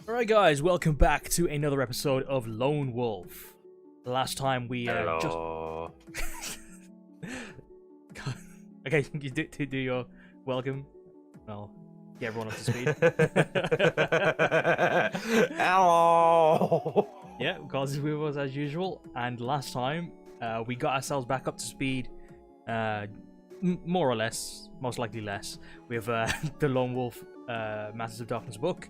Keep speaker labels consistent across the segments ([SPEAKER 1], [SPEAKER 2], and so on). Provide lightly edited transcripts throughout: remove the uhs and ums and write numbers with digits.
[SPEAKER 1] Alright guys, welcome back to another episode of Lone Wolf. The last time we
[SPEAKER 2] Hello.
[SPEAKER 1] Okay, you do your welcome. Well, get everyone up to speed.
[SPEAKER 2] Hello.
[SPEAKER 1] Yeah, Karzie is with us as usual, and last time we got ourselves back up to speed, more or less, most likely less, with the Lone Wolf Masters of Darkness book.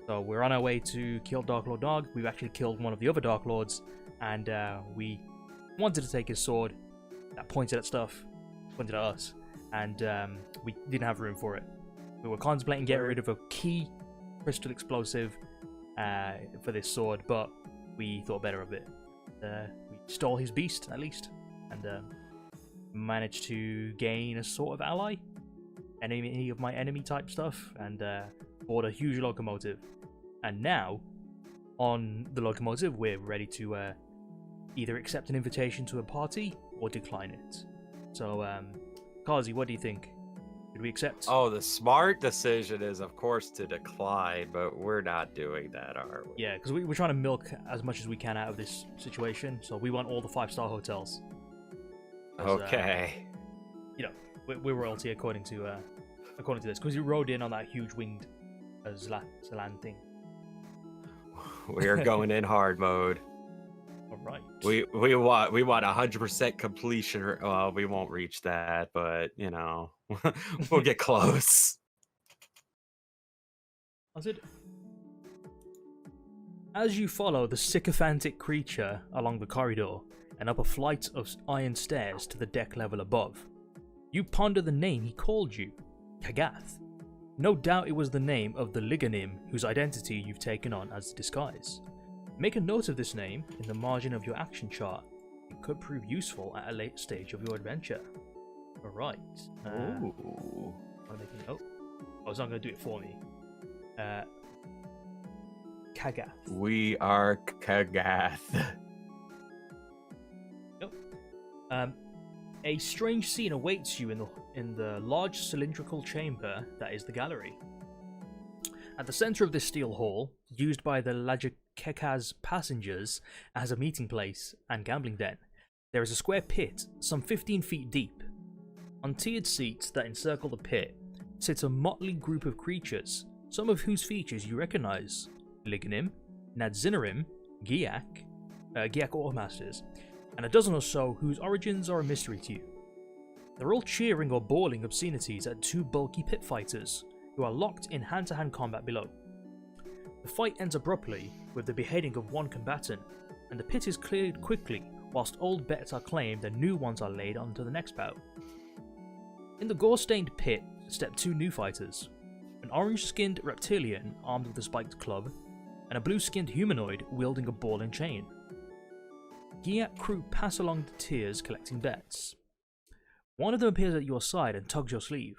[SPEAKER 1] So we're on our way to kill Darklord Gnaag. We've actually killed one of the other Darklords, and we wanted to take his sword that pointed at stuff, pointed at us, and we didn't have room for it. We were contemplating getting rid of a key crystal explosive for this sword, but we thought better of it. We stole his beast, at least, and managed to gain a sort of ally, any of my enemy type stuff, and bought a huge locomotive. And now, on the locomotive, we're ready to either accept an invitation to a party or decline it. So, Karzie, what do you think? Should we accept?
[SPEAKER 2] Oh, the smart decision is, of course, to decline, but we're not doing that, are we?
[SPEAKER 1] Yeah, because we're trying to milk as much as we can out of this situation. So we want all the 5-star hotels.
[SPEAKER 2] Okay.
[SPEAKER 1] We're royalty according to this, because you rode in on that huge winged Zalan thing.
[SPEAKER 2] We're going in hard mode.
[SPEAKER 1] All right.
[SPEAKER 2] We want 100% completion. Well, we won't reach that, but you know, we'll get close.
[SPEAKER 1] As you follow the sycophantic creature along the corridor and up a flight of iron stairs to the deck level above, you ponder the name he called you, Kagath. No doubt it was the name of the Liganim whose identity you've taken on as a disguise. Make a note of this name in the margin of your action chart. It could prove useful at a late stage of your adventure. Alright.
[SPEAKER 2] Ooh.
[SPEAKER 1] I'm making a note. Oh, it's not going to do it for me. Kagath.
[SPEAKER 2] We are Kagath.
[SPEAKER 1] Nope. A strange scene awaits you in the large cylindrical chamber that is the gallery. At the center of this steel hall, used by the Lajikeka's passengers as a meeting place and gambling den, there is a square pit some 15 feet deep. On tiered seats that encircle the pit sits a motley group of creatures, some of whose features you recognize: Liganim, Nadzinarim, Gnaag Automasters, and a dozen or so whose origins are a mystery to you. They're all cheering or bawling obscenities at two bulky pit fighters who are locked in hand-to-hand combat below. The fight ends abruptly with the beheading of one combatant, and the pit is cleared quickly whilst old bets are claimed and new ones are laid onto the next bout. In the gore-stained pit step two new fighters, an orange-skinned reptilian armed with a spiked club, and a blue-skinned humanoid wielding a ball and chain. Gnaag crew pass along the tiers collecting bets. One of them appears at your side and tugs your sleeve.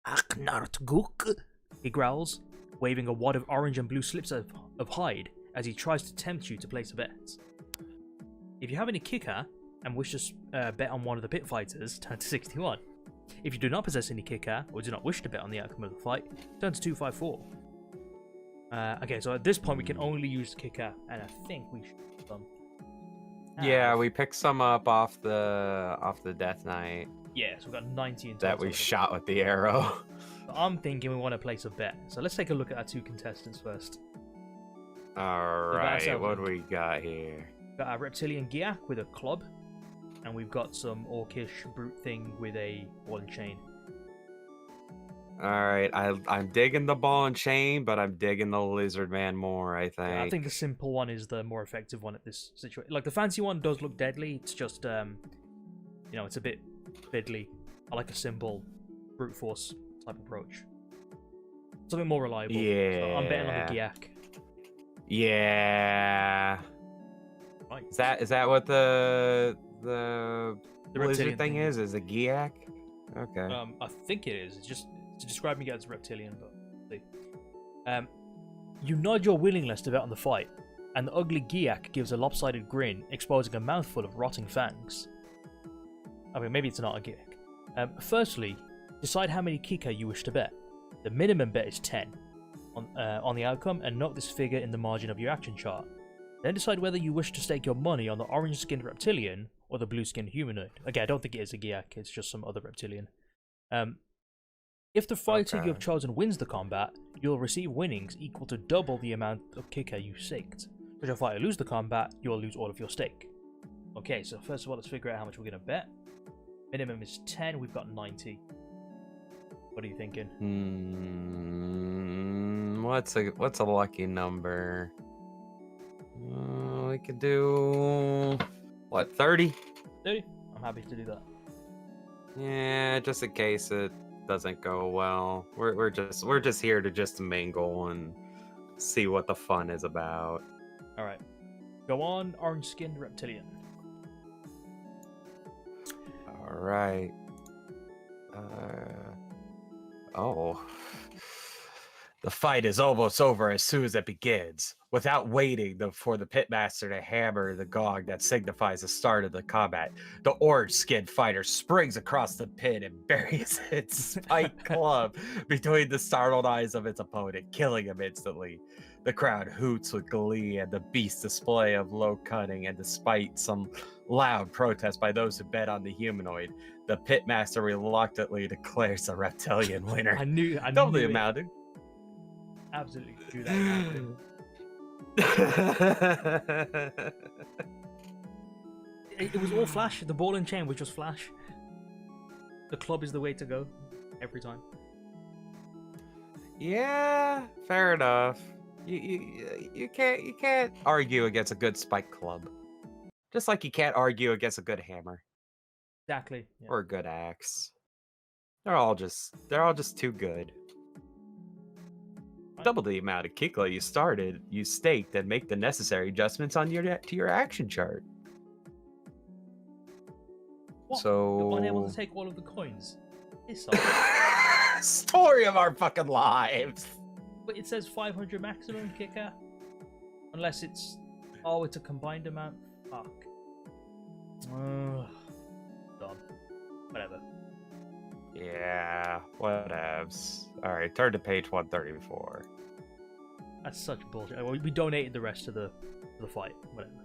[SPEAKER 1] Aknartguk, he growls, waving a wad of orange and blue slips of hide as he tries to tempt you to place a bet. If you have any kicker and wish to bet on one of the pit fighters, turn to 61. If you do not possess any kicker or do not wish to bet on the outcome of the fight, turn to 254. Okay, so at this point we can only use the kicker, and I think we should
[SPEAKER 2] Yeah, we picked some up off the Death Knight.
[SPEAKER 1] Yeah, so we've got 90 in total.
[SPEAKER 2] That we shot with the arrow.
[SPEAKER 1] I'm thinking we want to place a bet. So let's take a look at our two contestants first.
[SPEAKER 2] Alright, what do we got here?
[SPEAKER 1] We've got our reptilian Gnaag with a club, and we've got some orcish brute thing with a ball and chain.
[SPEAKER 2] Alright, I'm digging the ball and chain, but I'm digging the lizard man more, I think.
[SPEAKER 1] Yeah, I think the simple one is the more effective one at this situation. Like, the fancy one does look deadly, it's just, it's a bit fiddly. I like a simple brute force type approach. Something more reliable.
[SPEAKER 2] Yeah.
[SPEAKER 1] So I'm betting on the Gnaag.
[SPEAKER 2] Yeah.
[SPEAKER 1] Right.
[SPEAKER 2] Is that what the
[SPEAKER 1] reptilian
[SPEAKER 2] lizard thing is? Is a Gnaag? Okay.
[SPEAKER 1] I think it is. It's just describing it as reptilian, but see. You nod your willingness to bet on the fight, and the ugly Gnaag gives a lopsided grin, exposing a mouthful of rotting fangs. Okay, maybe it's not a Gnaag. Firstly, decide how many kika you wish to bet. The minimum bet is 10. on the outcome and note this figure in the margin of your action chart. Then decide whether you wish to stake your money on the orange-skinned reptilian or the blue-skinned humanoid. Again, I don't think it is a Gnaag, it's just some other reptilian. If the fighter you have chosen wins the combat, you'll receive winnings equal to double the amount of kicker you staked. Should your fighter lose the combat, you'll lose all of your stake. Okay, so first of all, let's figure out how much we're going to bet. Minimum is 10, we've got 90. What are you thinking?
[SPEAKER 2] What's a lucky number? We could do what, 30?
[SPEAKER 1] 30? I'm happy to do that.
[SPEAKER 2] Yeah, just in case it doesn't go well. We're just here to just mingle and see what the fun is about.
[SPEAKER 1] All right, go on, orange-skinned reptilian.
[SPEAKER 2] All right. Oh. The fight is almost over as soon as it begins. Without waiting for the pitmaster to hammer the gong that signifies the start of the combat, the orange-skinned fighter springs across the pit and buries its spiked club between the startled eyes of its opponent, killing him instantly. The crowd hoots with glee at the beast's display of low cunning, and despite some loud protest by those who bet on the humanoid, the pitmaster reluctantly declares the reptilian winner.
[SPEAKER 1] I knew
[SPEAKER 2] Totally
[SPEAKER 1] it.
[SPEAKER 2] amounted.
[SPEAKER 1] Absolutely do that. It was all flash. The ball and chain was just flash. The club is the way to go every time.
[SPEAKER 2] Yeah, fair enough. You can't argue against a good spike club. Just like you can't argue against a good hammer.
[SPEAKER 1] Exactly. Yeah.
[SPEAKER 2] Or a good axe. They're all just too good.
[SPEAKER 1] Right.
[SPEAKER 2] Double the amount of Kikla you staked, and make the necessary adjustments on your action chart.
[SPEAKER 1] What?
[SPEAKER 2] So
[SPEAKER 1] You're unable to take all of the coins. This
[SPEAKER 2] story of our fucking lives.
[SPEAKER 1] But it says 500 maximum kicker. Unless it's it's a combined amount. Fuck. Done. Whatever.
[SPEAKER 2] Yeah, whatevs. Alright, turn to page 134.
[SPEAKER 1] That's such bullshit. We donated the rest of the fight. Whatever.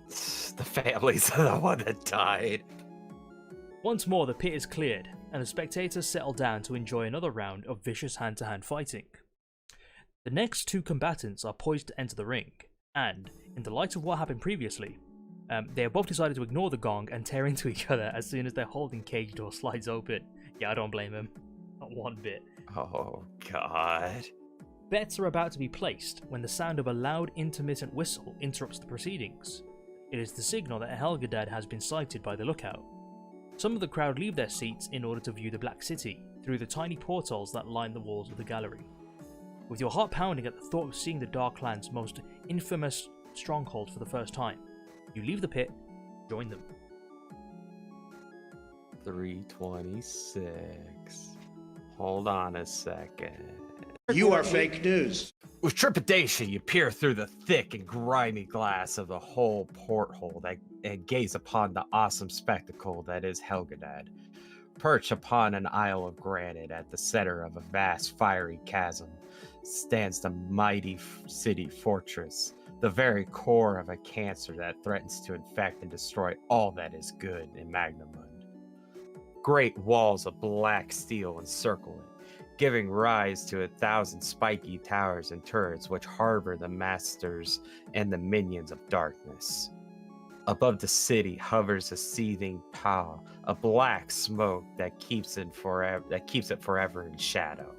[SPEAKER 2] The families are the one that died.
[SPEAKER 1] Once more, the pit is cleared, and the spectators settle down to enjoy another round of vicious hand-to-hand fighting. The next two combatants are poised to enter the ring, and, in the light of what happened previously, they have both decided to ignore the gong and tear into each other as soon as their holding cage door slides open. Yeah, I don't blame him. Not one bit.
[SPEAKER 2] Oh, God.
[SPEAKER 1] Bets are about to be placed when the sound of a loud intermittent whistle interrupts the proceedings. It is the signal that a Helgadad has been sighted by the lookout. Some of the crowd leave their seats in order to view the Black City through the tiny portals that line the walls of the gallery. With your heart pounding at the thought of seeing the Darklands' most infamous stronghold for the first time, you leave the pit, join them.
[SPEAKER 2] 326. Hold on a second.
[SPEAKER 3] You are fake news.
[SPEAKER 2] With trepidation, you peer through the thick and grimy glass of the whole porthole and gaze upon the awesome spectacle that is Helgadad. Perched upon an isle of granite at the center of a vast fiery chasm stands the mighty city fortress, the very core of a cancer that threatens to infect and destroy all that is good in Magnamund. Great walls of black steel encircle it, giving rise to 1,000 spiky towers and turrets which harbor the masters and the minions of darkness. Above the city hovers a seething pall, a black smoke that keeps it forever in shadow.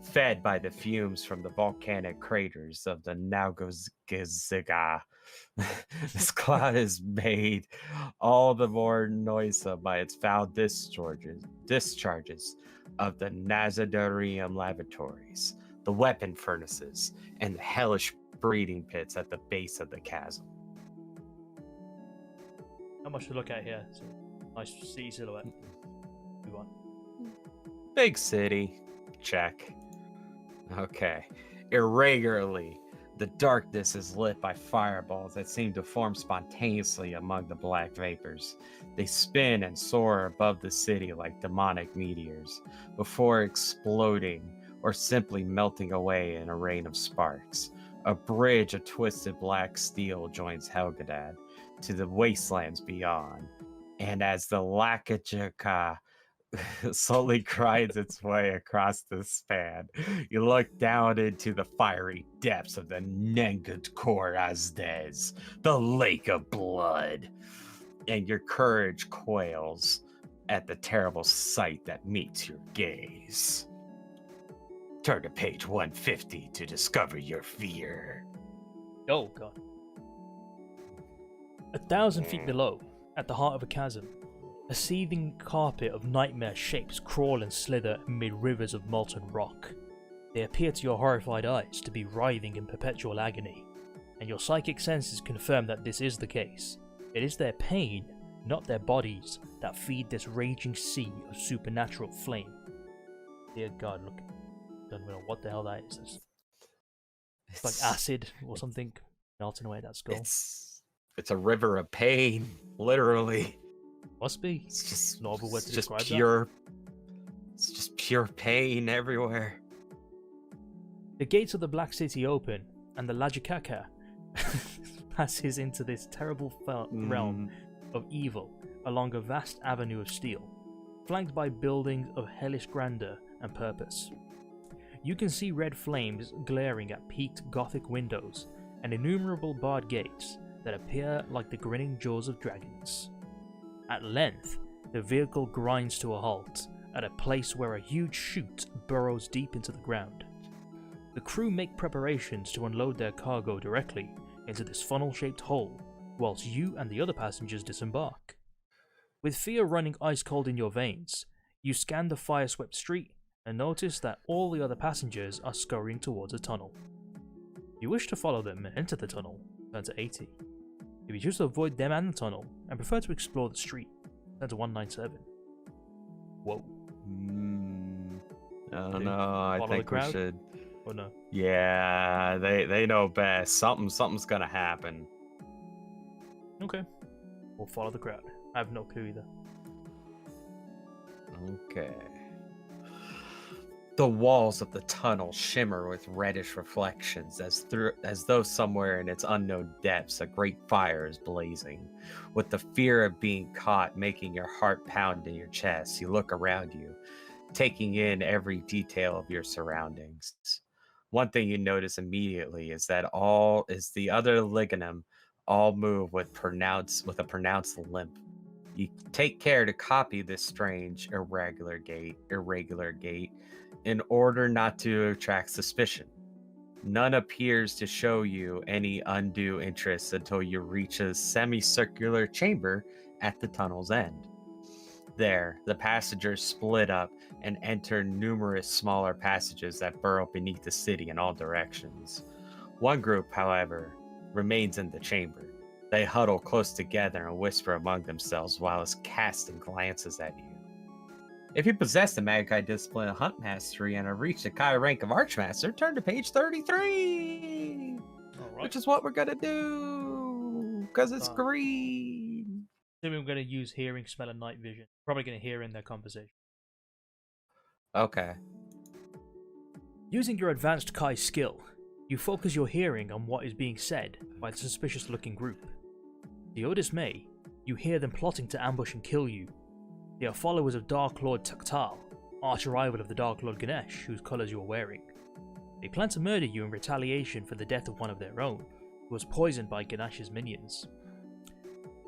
[SPEAKER 2] Fed by the fumes from the volcanic craters of the Naugozgiziga, this cloud is made all the more noisome by its foul discharges of the Nazadarium lavatories, the weapon furnaces, and the hellish breeding pits at the base of the chasm.
[SPEAKER 1] Not much to look at here. So nice city silhouette. Move on.
[SPEAKER 2] Big city. Check. Okay. Irregularly, the darkness is lit by fireballs that seem to form spontaneously among the black vapors. They spin and soar above the city like demonic meteors, before exploding or simply melting away in a rain of sparks. A bridge of twisted black steel joins Helgadad to the wastelands beyond, and as the Lakajaka slowly grinds its way across the span, you look down into the fiery depths of the Nengad Korazdes, the Lake of Blood, and your courage quails at the terrible sight that meets your gaze. Turn to page 150 to discover your fear.
[SPEAKER 1] Oh, God. 1,000 feet below, at the heart of a chasm, a seething carpet of nightmare shapes crawl and slither amid rivers of molten rock. They appear to your horrified eyes to be writhing in perpetual agony, and your psychic senses confirm that this is the case. It is their pain, not their bodies, that feed this raging sea of supernatural flame. Dear God, look. Don't know what the hell that is. It's like acid or something melting away that skull.
[SPEAKER 2] It's a river of pain, literally.
[SPEAKER 1] Must be.
[SPEAKER 2] It's just
[SPEAKER 1] novel way to describe
[SPEAKER 2] pure. It's just pure pain everywhere.
[SPEAKER 1] The gates of the Black City open, and the Lajikaka passes into this terrible realm of evil along a vast avenue of steel, flanked by buildings of hellish grandeur and purpose. You can see red flames glaring at peaked Gothic windows and innumerable barred gates that appear like the grinning jaws of dragons. At length, the vehicle grinds to a halt at a place where a huge chute burrows deep into the ground. The crew make preparations to unload their cargo directly into this funnel-shaped hole, whilst you and the other passengers disembark. With fear running ice-cold in your veins, you scan the fire-swept street and notice that all the other passengers are scurrying towards a tunnel. If you wish to follow them and enter the tunnel, turn to 80. If you choose to avoid them and the tunnel, and prefer to explore the street, turn to 197. Whoa.
[SPEAKER 2] I don't know, I think we should...
[SPEAKER 1] Or no?
[SPEAKER 2] Yeah, they know best. Something's gonna happen.
[SPEAKER 1] Okay. We'll follow the crowd. I have no clue either.
[SPEAKER 2] Okay. The walls of the tunnel shimmer with reddish reflections as though somewhere in its unknown depths a great fire is blazing. With the fear of being caught making your heart pound in your chest, you look around you, taking in every detail of your surroundings. One thing you notice immediately is that the other lignum all move with a pronounced limp. You take care to copy this strange irregular gait in order not to attract suspicion. None appears to show you any undue interest until you reach a semicircular chamber at the tunnel's end. There, the passengers split up and enter numerous smaller passages that burrow beneath the city in all directions. One group, however, remains in the chamber. They huddle close together and whisper among themselves while casting glances at you. If you possess the Magic discipline of Hunt Mastery and have reached the Kai rank of Archmaster, turn to page 33! Alright. Which is what we're gonna do! Because it's green!
[SPEAKER 1] Then we're gonna use hearing, smell, and night vision. Probably gonna hear in their conversation.
[SPEAKER 2] Okay.
[SPEAKER 1] Using your advanced Kai skill, you focus your hearing on what is being said by the suspicious-looking group. To your dismay, you hear them plotting to ambush and kill you. They are followers of Darklord Taktal, arch-rival of the Darklord Gnaag, whose colours you are wearing. They plan to murder you in retaliation for the death of one of their own, who was poisoned by Gnaag's minions.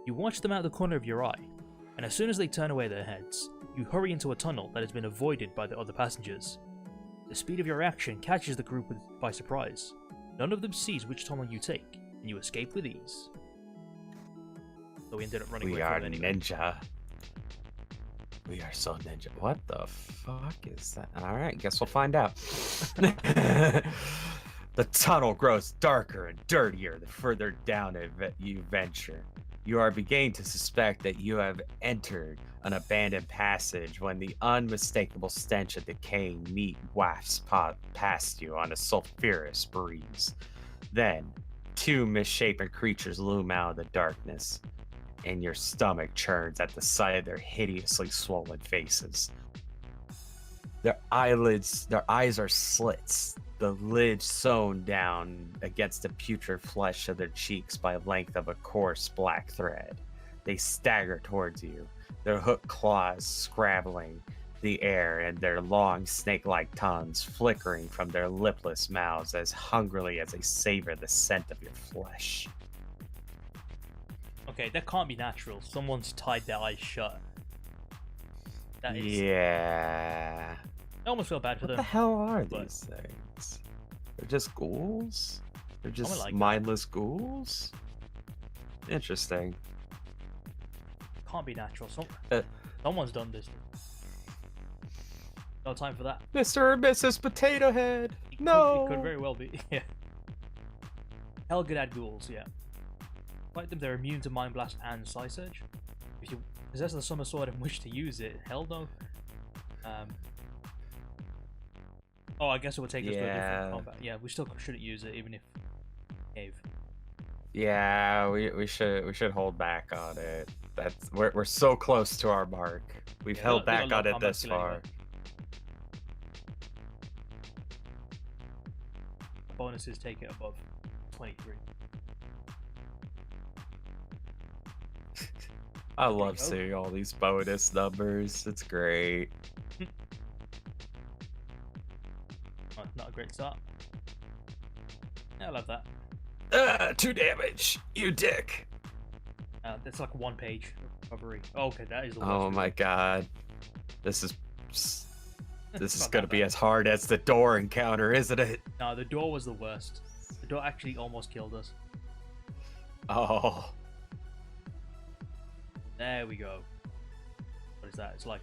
[SPEAKER 1] You watch them out the corner of your eye, and as soon as they turn away their heads, you hurry into a tunnel that has been avoided by the other passengers. The speed of your action catches the group by surprise. None of them sees which tunnel you take, and you escape with ease. So we ended up running away from them anyway.
[SPEAKER 2] Ninja. We are so ninja. What the fuck is that? Alright, guess we'll find out. The tunnel grows darker and dirtier the further down you venture. You are beginning to suspect that you have entered an abandoned passage when the unmistakable stench of decaying meat wafts past you on a sulphurous breeze. Then, two misshapen creatures loom out of the darkness, and your stomach churns at the sight of their hideously swollen faces. Their eyes are slits, the lids sewn down against the putrid flesh of their cheeks by length of a coarse black thread. They stagger towards you, their hooked claws scrabbling the air and their long snake-like tongues flickering from their lipless mouths as hungrily as they savor the scent of your flesh.
[SPEAKER 1] Okay, that can't be natural. Someone's tied their eyes shut. That is...
[SPEAKER 2] Yeah.
[SPEAKER 1] I almost feel bad for
[SPEAKER 2] What
[SPEAKER 1] them.
[SPEAKER 2] the hell are
[SPEAKER 1] but-
[SPEAKER 2] these things? They're just ghouls? They're just
[SPEAKER 1] like that.
[SPEAKER 2] mindless ghouls? Interesting.
[SPEAKER 1] Can't be natural.
[SPEAKER 2] Uh,
[SPEAKER 1] Someone's done this. No time for that.
[SPEAKER 2] Mr. or Mrs. Potato Head!
[SPEAKER 1] It
[SPEAKER 2] No!
[SPEAKER 1] could very well be. Yeah. Helgadad ghouls, yeah. Like them, they're immune to Mind Blast and Psi Surge. If you possess the Summer Sword and wish to use it, hell no. Oh, I guess it would take us to a different combat. Yeah, we still shouldn't use it, even if cave.
[SPEAKER 2] Yeah, we should hold back on it. We're so close to our mark. We've
[SPEAKER 1] Yeah,
[SPEAKER 2] held
[SPEAKER 1] they got
[SPEAKER 2] back
[SPEAKER 1] low
[SPEAKER 2] on it
[SPEAKER 1] combat
[SPEAKER 2] this
[SPEAKER 1] skill
[SPEAKER 2] far.
[SPEAKER 1] anyway. Bonuses take it above 23.
[SPEAKER 2] I love
[SPEAKER 1] go.
[SPEAKER 2] seeing all these bonus numbers. It's great.
[SPEAKER 1] Oh, not a great start. Yeah, I love that.
[SPEAKER 2] 2 damage, you dick.
[SPEAKER 1] That's like 1 page recovery. Oh, okay, that is the worst.
[SPEAKER 2] Oh
[SPEAKER 1] really.
[SPEAKER 2] my god. This is
[SPEAKER 1] Not
[SPEAKER 2] gonna
[SPEAKER 1] that
[SPEAKER 2] be
[SPEAKER 1] bad.
[SPEAKER 2] as hard as the door encounter, isn't it?
[SPEAKER 1] No, the door was the worst. The door actually almost killed us.
[SPEAKER 2] Oh.
[SPEAKER 1] There we go. What is that? It's like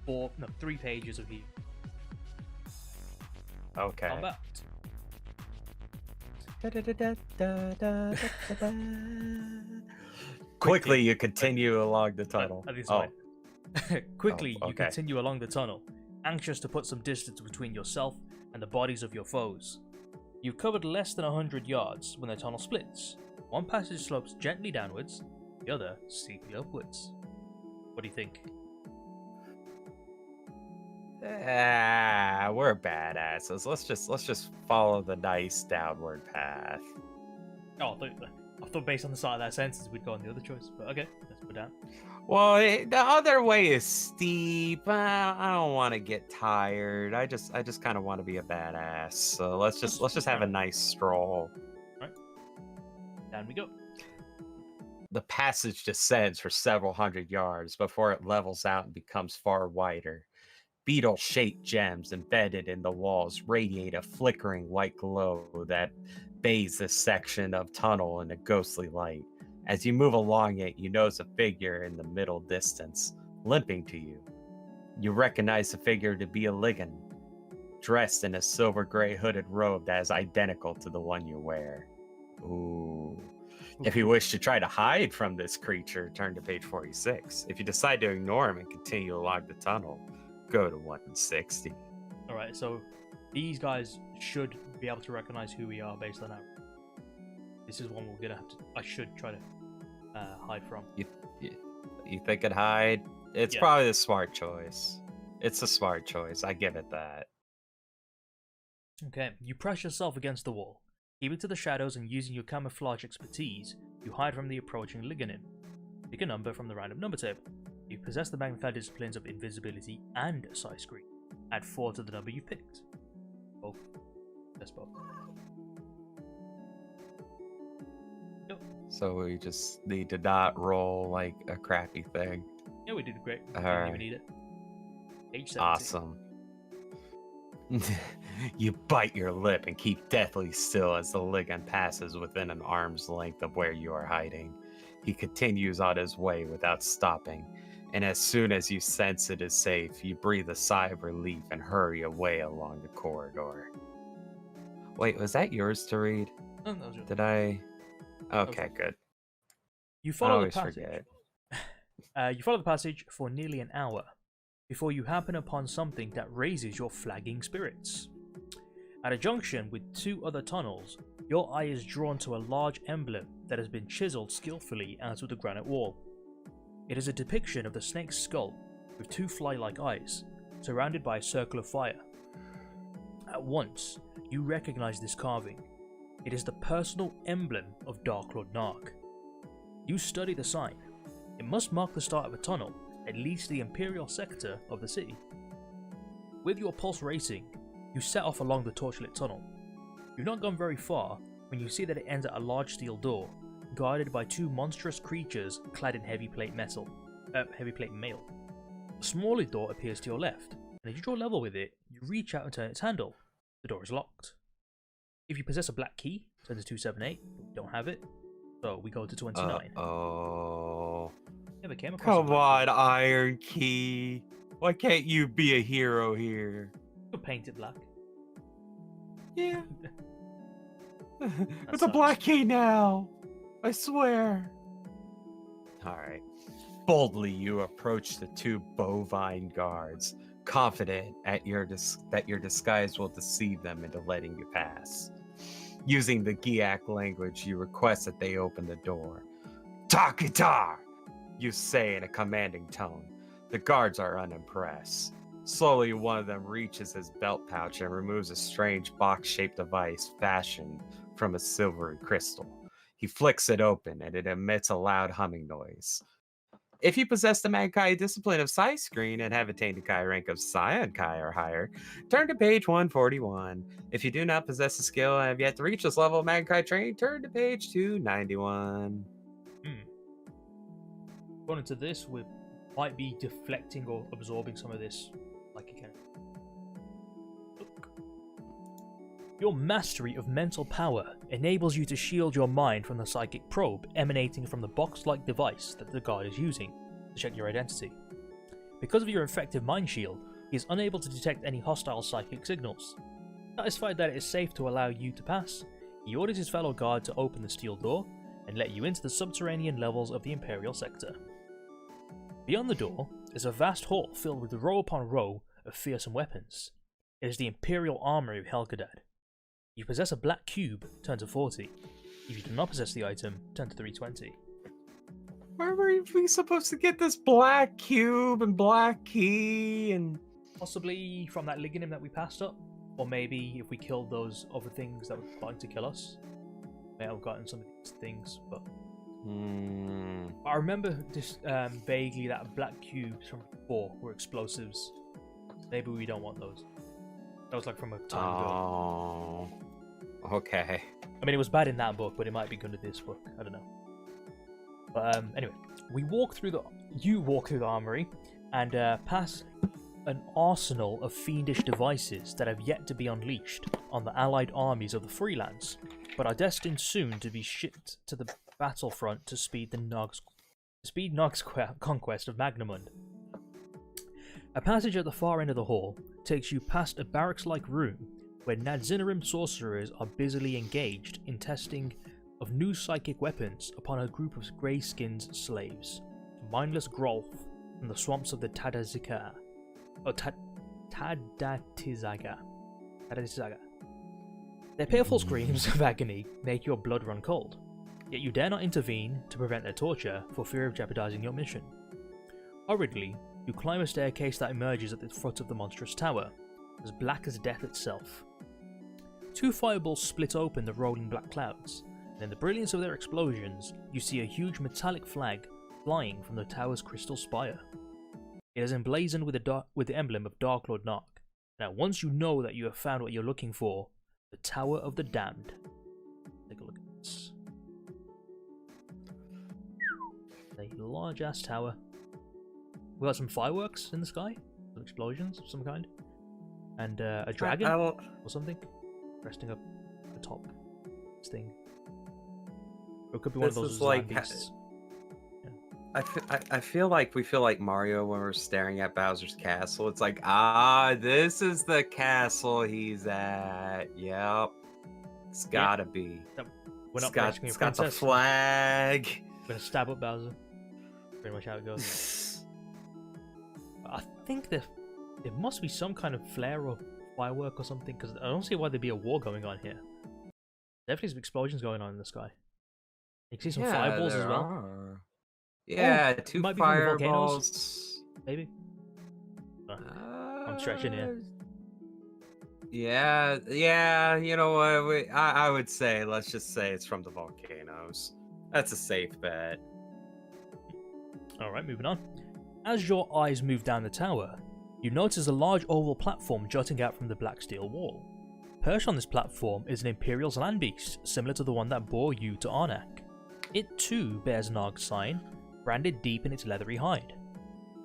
[SPEAKER 1] 3 pages of heat.
[SPEAKER 2] Okay.
[SPEAKER 1] Combat.
[SPEAKER 2] Quickly, you continue along the tunnel.
[SPEAKER 1] I think it's
[SPEAKER 2] Oh,
[SPEAKER 1] fine. Quickly,
[SPEAKER 2] Oh,
[SPEAKER 1] you
[SPEAKER 2] okay.
[SPEAKER 1] continue along the tunnel, anxious to put some distance between yourself and the bodies of your foes. You've covered less than 100 yards when the tunnel splits. One passage slopes gently downwards, the other steeply upwards. What do you think?
[SPEAKER 2] we're badasses. Let's just follow the nice downward path.
[SPEAKER 1] Oh, I thought based on the start of that sentence we'd go on the other choice, but okay, let's put down.
[SPEAKER 2] Well, the other way is steep. I don't want to get tired. I just kind of want to be a badass. So let's just have a nice stroll.
[SPEAKER 1] Down we go.
[SPEAKER 2] The passage descends for several hundred yards before it levels out and becomes far wider. Beetle-shaped gems embedded in the walls radiate a flickering white glow that bathes this section of tunnel in a ghostly light. As you move along it, you notice a figure in the middle distance, limping to you. You recognize the figure to be a Ligon, dressed in a silver-gray hooded robe that is identical to the one you wear. Ooh. If you wish to try to hide from this creature, turn to page 46. If you decide to ignore him and continue along the tunnel, go to 160.
[SPEAKER 1] Alright, so these guys should be able to recognize who we are based on our... This is one we're gonna have to... I should try to hide from.
[SPEAKER 2] You think it hide? It's
[SPEAKER 1] Yeah.
[SPEAKER 2] probably the smart choice. It's a smart choice. I give it that.
[SPEAKER 1] Okay, you press yourself against the wall. Keeping to the shadows and using your camouflage expertise, you hide from the approaching Ligonin. Pick a number from the random number table. You possess the magnified disciplines of invisibility and sight screen. Add 4 to the number you picked. Both. That's both. Yep.
[SPEAKER 2] So we just need to not roll like a crappy thing.
[SPEAKER 1] Yeah, we did great. We didn't
[SPEAKER 2] Alright.
[SPEAKER 1] even need it. Page 17.
[SPEAKER 2] Awesome. You bite your lip and keep deathly still as the Ligon passes within an arm's length of where you are hiding. He continues on his way without stopping, and as soon as you sense it is safe, you breathe a sigh of relief and hurry away along the corridor. Wait, was that yours to read?
[SPEAKER 1] Oh, that was yours.
[SPEAKER 2] Did I? Okay, good.
[SPEAKER 1] You
[SPEAKER 2] I
[SPEAKER 1] follow the
[SPEAKER 2] always
[SPEAKER 1] passage.
[SPEAKER 2] forget.
[SPEAKER 1] You follow the passage for nearly an hour before you happen upon something that raises your flagging spirits. At a junction with 2 other tunnels, your eye is drawn to a large emblem that has been chiseled skillfully out of the granite wall. It is a depiction of the snake's skull with 2 fly-like eyes, surrounded by a circle of fire. At once, you recognize this carving. It is the personal emblem of Darklord Gnaag. You study the sign. It must mark the start of a tunnel, at least the Imperial sector of the city. With your pulse racing, you set off along the torchlit tunnel. You've not gone very far when you see that it ends at a large steel door, guarded by two monstrous creatures clad in heavy plate mail. A smaller door appears to your left, and as you draw level with it, you reach out and turn its handle. The door is locked. If you possess a black key, turn to 278, but we don't have it, so we go to 29.
[SPEAKER 2] Oh.
[SPEAKER 1] Never came across
[SPEAKER 2] Come on, Iron Key. Why can't you be a hero here?
[SPEAKER 1] You'll paint it black.
[SPEAKER 2] Yeah. It's a
[SPEAKER 1] sucks.
[SPEAKER 2] black key now. I swear. Alright. Boldly you approach the two bovine guards, confident that your disguise will deceive them into letting you pass. Using the Gnaag language, you request that they open the door. Takitar! You say in a commanding tone. The guards are unimpressed. Slowly, one of them reaches his belt pouch and removes a strange box-shaped device fashioned from a silvery crystal. He flicks it open and it emits a loud humming noise. If you possess the Magkai discipline of Psi Screen and have attained a Kai rank of Scion Kai or higher, turn to page 141. If you do not possess the skill and have yet to reach this level of Magkai training, turn to page 291.
[SPEAKER 1] Going into this, we might be deflecting or absorbing some of this like again. Look. Your mastery of mental power enables you to shield your mind from the psychic probe emanating from the box-like device that the guard is using to check your identity. Because of your effective mind shield, he is unable to detect any hostile psychic signals. Satisfied that it is safe to allow you to pass, he orders his fellow guard to open the steel door and let you into the subterranean levels of the Imperial sector. Beyond the door is a vast hall filled with row upon row of fearsome weapons. It is the Imperial Armory of Helgadad. You possess a black cube, turn to 40. If you do not possess the item, turn to 320.
[SPEAKER 2] Where were we supposed to get this black cube and black key and...
[SPEAKER 1] Possibly from that lignin that we passed up, or maybe if we killed those other things that were trying to kill us. May have gotten some of these things, but... I remember this vaguely that black cubes from before were explosives. Maybe we don't want those. That was like from a time ago.
[SPEAKER 2] Oh, okay.
[SPEAKER 1] I mean, it was bad in that book, but it might be good in this book. I don't know. But anyway, you walk through the armory and pass an arsenal of fiendish devices that have yet to be unleashed on the allied armies of the Freelands, but are destined soon to be shipped to the battlefront to speed Nog's conquest of Magnamund. A passage at the far end of the hall takes you past a barracks-like room where Nadzinarim sorcerers are busily engaged in testing of new psychic weapons upon a group of grey-skinned slaves, mindless Grolf from the swamps of the Tadatizaga. Their pitiful screams of agony make your blood run cold, yet you dare not intervene to prevent their torture for fear of jeopardizing your mission. Hurriedly, you climb a staircase that emerges at the foot of the monstrous tower, as black as death itself. Two fireballs split open the rolling black clouds, and in the brilliance of their explosions, you see a huge metallic flag flying from the tower's crystal spire. It is emblazoned with the emblem of Darklord Gnaag. Now, once you know that you have found what you're looking for, the Tower of the Damned. Take a look at this. A large-ass tower. We got some fireworks in the sky, some explosions of some kind, and a dragon or something resting up the top of this thing. Or it could be one of those beasts.
[SPEAKER 2] I feel like Mario when we're staring at Bowser's castle. It's like, this is the castle he's at. Yep. It's gotta be.
[SPEAKER 1] We're not
[SPEAKER 2] it's got the flag.
[SPEAKER 1] We're gonna stab up Bowser. Pretty much how it goes. I think there must be some kind of flare or firework or something, because I don't see why there'd be a war going on here. Definitely some explosions going on in the sky. You can see some fireballs as well.
[SPEAKER 2] Are. Yeah, two
[SPEAKER 1] might be
[SPEAKER 2] fireballs.
[SPEAKER 1] Maybe. I'm I'm stretching here.
[SPEAKER 2] Yeah. You know what? I would say, let's just say it's from the volcanoes. That's a safe bet.
[SPEAKER 1] Alright, moving on. As your eyes move down the tower, you notice a large oval platform jutting out from the black steel wall. Perched on this platform is an Imperial's land beast, similar to the one that bore you to Arnak. It too bears Gnaag's sign, branded deep in its leathery hide.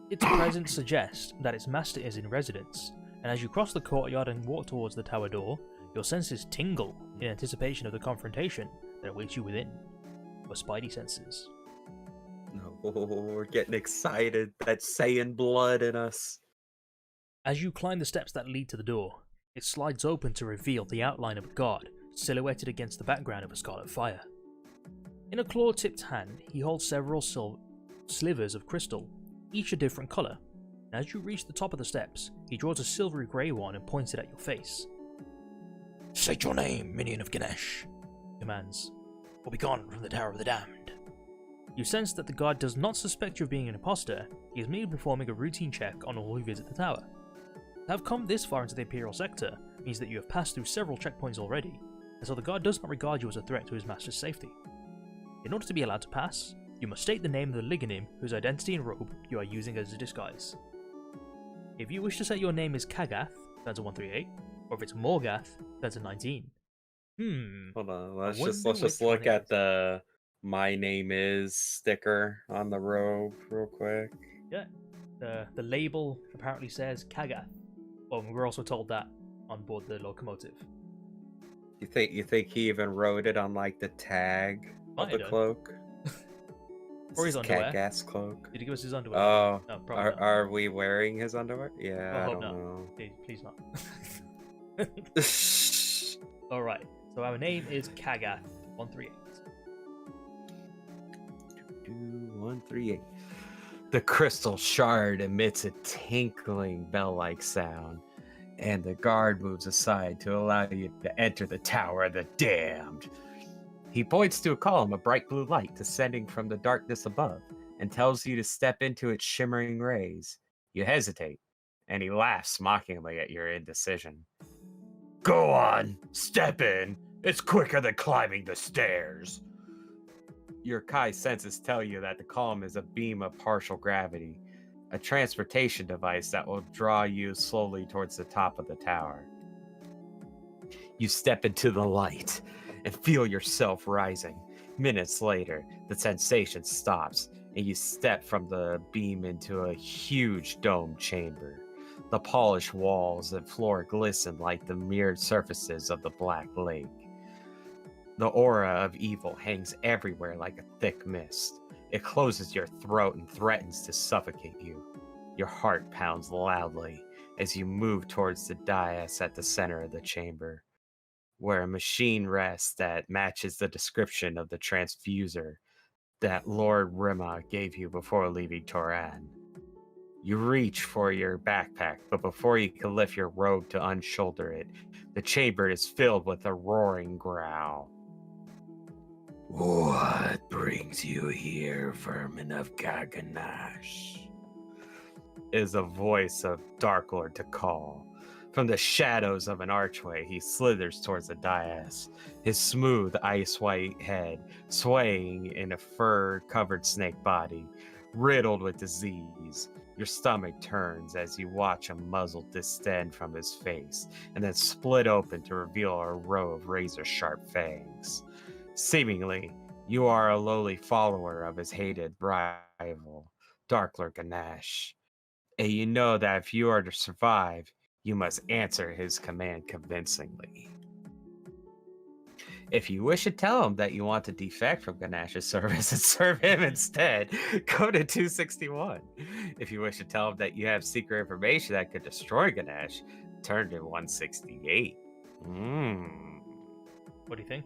[SPEAKER 1] Its presence suggests that its master is in residence, and as you cross the courtyard and walk towards the tower door, your senses tingle in anticipation of the confrontation that awaits you within. Your spidey senses.
[SPEAKER 2] No, we're getting excited. That's Saiyan blood in us.
[SPEAKER 1] As you climb the steps that lead to the door, it slides open to reveal the outline of a guard silhouetted against the background of a scarlet fire. In a claw-tipped hand, he holds several slivers of crystal, each a different colour, and as you reach the top of the steps, he draws a silvery grey one and points it at your face. "State your name, minion of Ganesh," he commands, "or be gone from the Tower of the Damned." You sense that the guard does not suspect you of being an imposter. He is merely performing a routine check on all who visit the tower. To have come this far into the Imperial sector means that you have passed through several checkpoints already, and so the guard does not regard you as a threat to his master's safety. In order to be allowed to pass, you must state the name of the Liganim whose identity and robe you are using as a disguise. If you wish to say your name is Kagath, that's a 138, or if it's Morgath, that's a 19.
[SPEAKER 2] Hold on, let's just look at the "My name is" sticker on the robe real quick.
[SPEAKER 1] Yeah, the label apparently says Kagath. Oh, and we're also told that on board the locomotive.
[SPEAKER 2] You think he even wrote it on like the tag of the cloak?
[SPEAKER 1] Or his underwear.
[SPEAKER 2] Cat-gas cloak.
[SPEAKER 1] Did he give us his underwear?
[SPEAKER 2] Oh,
[SPEAKER 1] no, probably not.
[SPEAKER 2] Are we wearing his underwear? Yeah,
[SPEAKER 1] I
[SPEAKER 2] I
[SPEAKER 1] hope
[SPEAKER 2] don't
[SPEAKER 1] not.
[SPEAKER 2] know.
[SPEAKER 1] Please not. Alright, so our name is Kagath 138.
[SPEAKER 2] 138. The crystal shard emits a tinkling bell-like sound, and the guard moves aside to allow you to enter the Tower of the Damned. He points to a column of bright blue light descending from the darkness above, and tells you to step into its shimmering rays. You hesitate, and he laughs mockingly at your indecision. Go on, step in. It's quicker than climbing the stairs. Your Kai senses tell you that the column is a beam of partial gravity, a transportation device that will draw you slowly towards the top of the tower. You step into the light and feel yourself rising. Minutes later, the sensation stops, and you step from the beam into a huge domed chamber. The polished walls and floor glisten like the mirrored surfaces of the Black Lake. The aura of evil hangs everywhere like a thick mist. It closes your throat and threatens to suffocate you. Your heart pounds loudly as you move towards the dais at the center of the chamber, where a machine rests that matches the description of the transfuser that Lord Rima gave you before leaving Toran. You reach for your backpack, but before you can lift your robe to unshoulder it, the chamber is filled with a roaring growl. What brings you here, vermin of Garganash? Is the voice of Darklord to call. From the shadows of an archway, he slithers towards the dais, his smooth, ice-white head swaying in a fur-covered snake body, riddled with disease. Your stomach turns as you watch a muzzle distend from his face, and then split open to reveal a row of razor-sharp fangs. Seemingly, you are a lowly follower of his hated rival, Darklord Gnaag, and you know that if you are to survive, you must answer his command convincingly. If you wish to tell him that you want to defect from Ganash's service and serve him instead, go to 261. If you wish to tell him that you have secret information that could destroy Gnaag, turn to 168.
[SPEAKER 1] What do you think?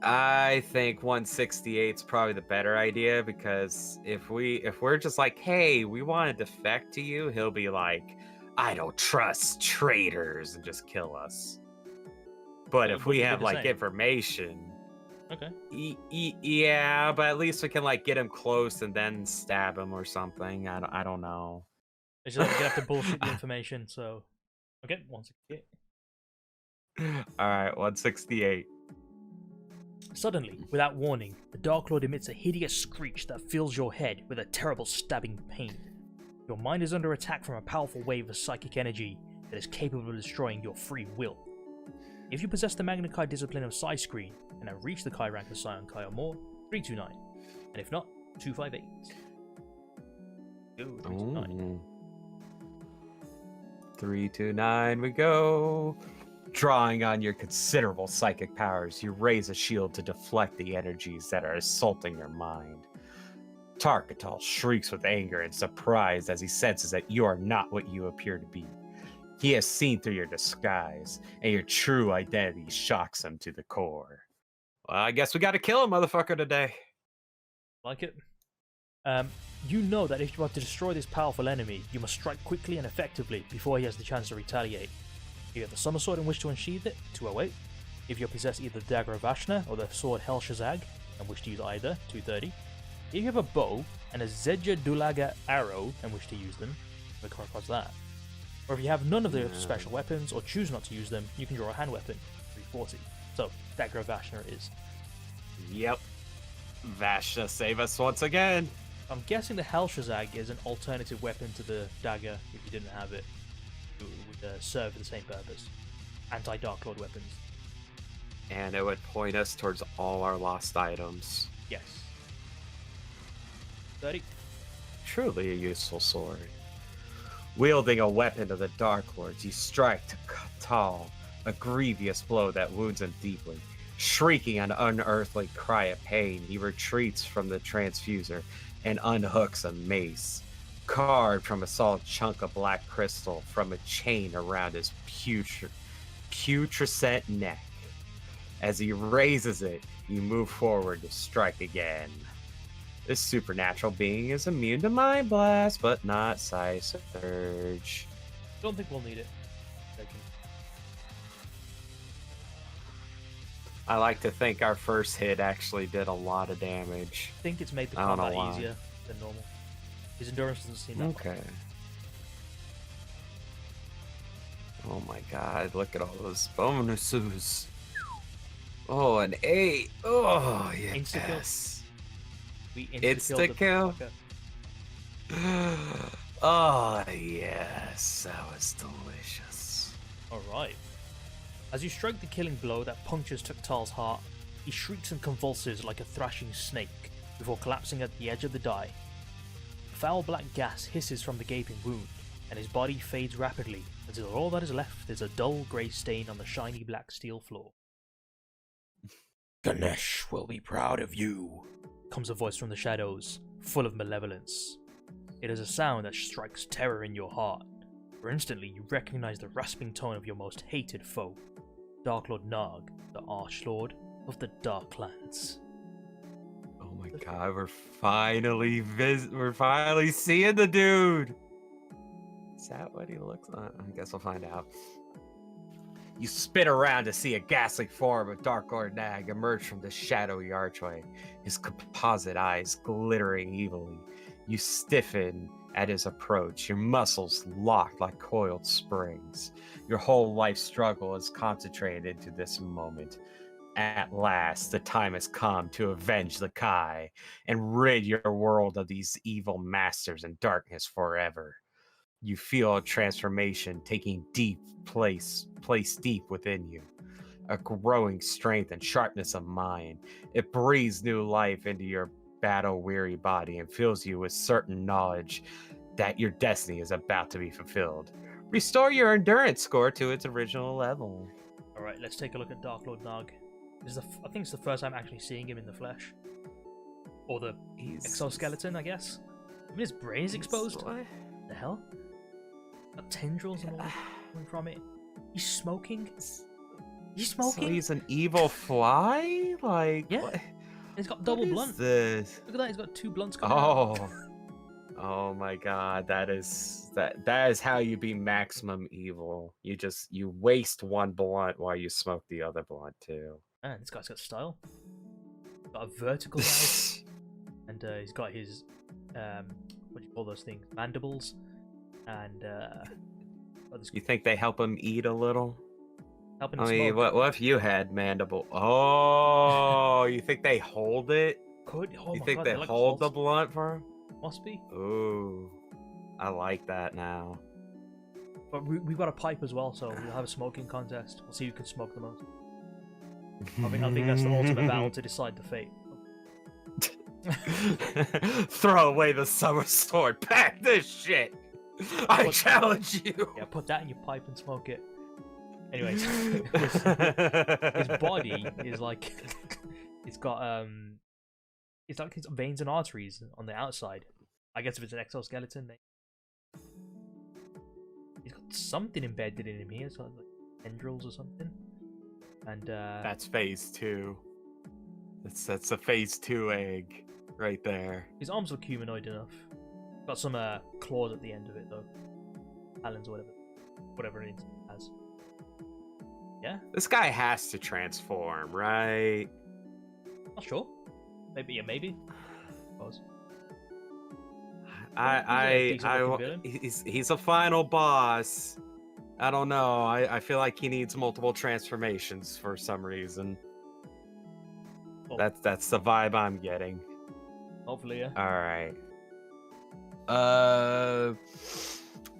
[SPEAKER 2] I think 168 is probably the better idea, because if we're just like, hey, we want to defect to you, he'll be like, I don't trust traitors, and just kill us. But if we have like information,
[SPEAKER 1] Okay.
[SPEAKER 2] Yeah, but at least we can like get him close and then stab him or something. I don't know.
[SPEAKER 1] It's just like we're gonna have to bullshit the information. So, okay, 168.
[SPEAKER 2] All right, 168.
[SPEAKER 1] Suddenly, without warning, the Darklord emits a hideous screech that fills your head with a terrible stabbing pain. Your mind is under attack from a powerful wave of psychic energy that is capable of destroying your free will. If you possess the Magna Chi discipline of Psi Screen and have reached the Chi rank of Scion Chi or more, 329. And if not, 258. Go, 329.
[SPEAKER 2] 329 we go. Drawing on your considerable psychic powers, you raise a shield to deflect the energies that are assaulting your mind. Tarkatal shrieks with anger and surprise as he senses that you are not what you appear to be. He has seen through your disguise, and your true identity shocks him to the core. Well, I guess we gotta kill a motherfucker today.
[SPEAKER 1] Like it? You know that if you are to destroy this powerful enemy, you must strike quickly and effectively before he has the chance to retaliate. If you have the Summer Sword and wish to unsheath it, 208. If you possess either the dagger of Vashna or the sword Hel-Shazag and wish to use either, 230. If you have a bow and a Zejar-Dulaga arrow and wish to use them, we come across that. Or if you have none of the special weapons or choose not to use them, you can draw a hand weapon, 340. So, dagger of Vashna it is.
[SPEAKER 2] Yep. Vashna, save us once again.
[SPEAKER 1] I'm guessing the Hel-Shazag is an alternative weapon to the dagger if you didn't have it. It would serve for the same purpose. Anti-Darklord weapons.
[SPEAKER 2] And it would point us towards all our lost items.
[SPEAKER 1] Yes. 30.
[SPEAKER 2] Truly a useful sword. Wielding a weapon of the Darklords, you strike Tal a grievous blow that wounds him deeply. Shrieking an unearthly cry of pain, he retreats from the transfuser and unhooks a mace, carved from a solid chunk of black crystal from a chain around his putrescent neck. As he raises it, you move forward to strike again. This supernatural being is immune to Mind Blast, but not Psi Surge.
[SPEAKER 1] Don't think we'll need it.
[SPEAKER 2] I like to think our first hit actually did a lot of damage.
[SPEAKER 1] I think it's made the
[SPEAKER 2] I don't know
[SPEAKER 1] combat
[SPEAKER 2] why.
[SPEAKER 1] easier than normal. His endurance doesn't seem that
[SPEAKER 2] Okay. Oh my god, look at all those bonuses. Oh, an 8. Oh, yes.
[SPEAKER 1] Insta-kill. We
[SPEAKER 2] Insta-kill?
[SPEAKER 1] the
[SPEAKER 2] Oh, yes. That was delicious.
[SPEAKER 1] Alright. As you strike the killing blow that punctures Tuktal's heart, he shrieks and convulses like a thrashing snake before collapsing at the edge of the die. Foul black gas hisses from the gaping wound, and his body fades rapidly until all that is left is a dull grey stain on the shiny black steel floor. Ganesh will be proud of you, comes a voice from the shadows, full of malevolence. It is a sound that strikes terror in your heart, for instantly you recognize the rasping tone of your most hated foe, Darklord Gnaag, the Archlord of the Darklands.
[SPEAKER 2] Oh my god, we're finally seeing the dude. Is that what he looks like? I guess we'll find out. You spin around to see a ghastly form of Darklord Gnaag emerge from the shadowy archway, his composite eyes glittering evilly. You stiffen at his approach, your muscles locked like coiled springs. Your whole life struggle is concentrated into this moment. At last, the time has come to avenge the Kai and rid your world of these evil masters and darkness forever. You feel a transformation taking place deep within you. A growing strength and sharpness of mind. It breathes new life into your battle-weary body and fills you with certain knowledge that your destiny is about to be fulfilled. Restore your endurance score to its original level.
[SPEAKER 1] Alright, let's take a look at Darklord Gnaag. I think it's the first time actually seeing him in the flesh. Or the exoskeleton, I guess. I mean, his brain is exposed.
[SPEAKER 2] What?
[SPEAKER 1] The hell? Got tendrils and all coming from it. He's smoking? He's smoking?
[SPEAKER 2] So he's an evil fly? Like,
[SPEAKER 1] Yeah.
[SPEAKER 2] what?
[SPEAKER 1] He's got double
[SPEAKER 2] What is
[SPEAKER 1] blunt.
[SPEAKER 2] this?
[SPEAKER 1] Look at that, he's got 2 blunts coming out.
[SPEAKER 2] Oh my god, that is how you be maximum evil. You waste one blunt while you smoke the other blunt too.
[SPEAKER 1] Man, this guy's got style. got a vertical mouth, and he's got his what do you call those things? Mandibles, and
[SPEAKER 2] You think they help him eat a little?
[SPEAKER 1] helping
[SPEAKER 2] I
[SPEAKER 1] him
[SPEAKER 2] mean,
[SPEAKER 1] smoke.
[SPEAKER 2] what if you had mandible? Oh, you think they hold it?
[SPEAKER 1] Could oh
[SPEAKER 2] You
[SPEAKER 1] my
[SPEAKER 2] think
[SPEAKER 1] God,
[SPEAKER 2] they
[SPEAKER 1] they're like
[SPEAKER 2] hold the
[SPEAKER 1] holsters.
[SPEAKER 2] blunt for him?
[SPEAKER 1] Must be.
[SPEAKER 2] Ooh, I like that now.
[SPEAKER 1] But we've got a pipe as well, so we'll have a smoking contest. We'll see who can smoke the most. I think that's the ultimate battle to decide the fate.
[SPEAKER 2] Throw away the summer sword. Pack this shit. I challenge you.
[SPEAKER 1] Yeah, put that in your pipe and smoke it. Anyways, his body is like it's got it's like his veins and arteries on the outside. I guess if it's an exoskeleton, he's got something embedded in him here. It's got like tendrils or something. And
[SPEAKER 2] that's phase 2. That's a phase 2 egg right there.
[SPEAKER 1] his arms look humanoid enough. Got some claws at the end of it though, talons or whatever it has. Yeah,
[SPEAKER 2] This guy has to transform, right?
[SPEAKER 1] not sure. Maybe, yeah, maybe. Suppose.
[SPEAKER 2] He's a final boss. I don't know. I feel like he needs multiple transformations for some reason.
[SPEAKER 1] Well,
[SPEAKER 2] That's the vibe I'm getting.
[SPEAKER 1] hopefully, yeah.
[SPEAKER 2] All right.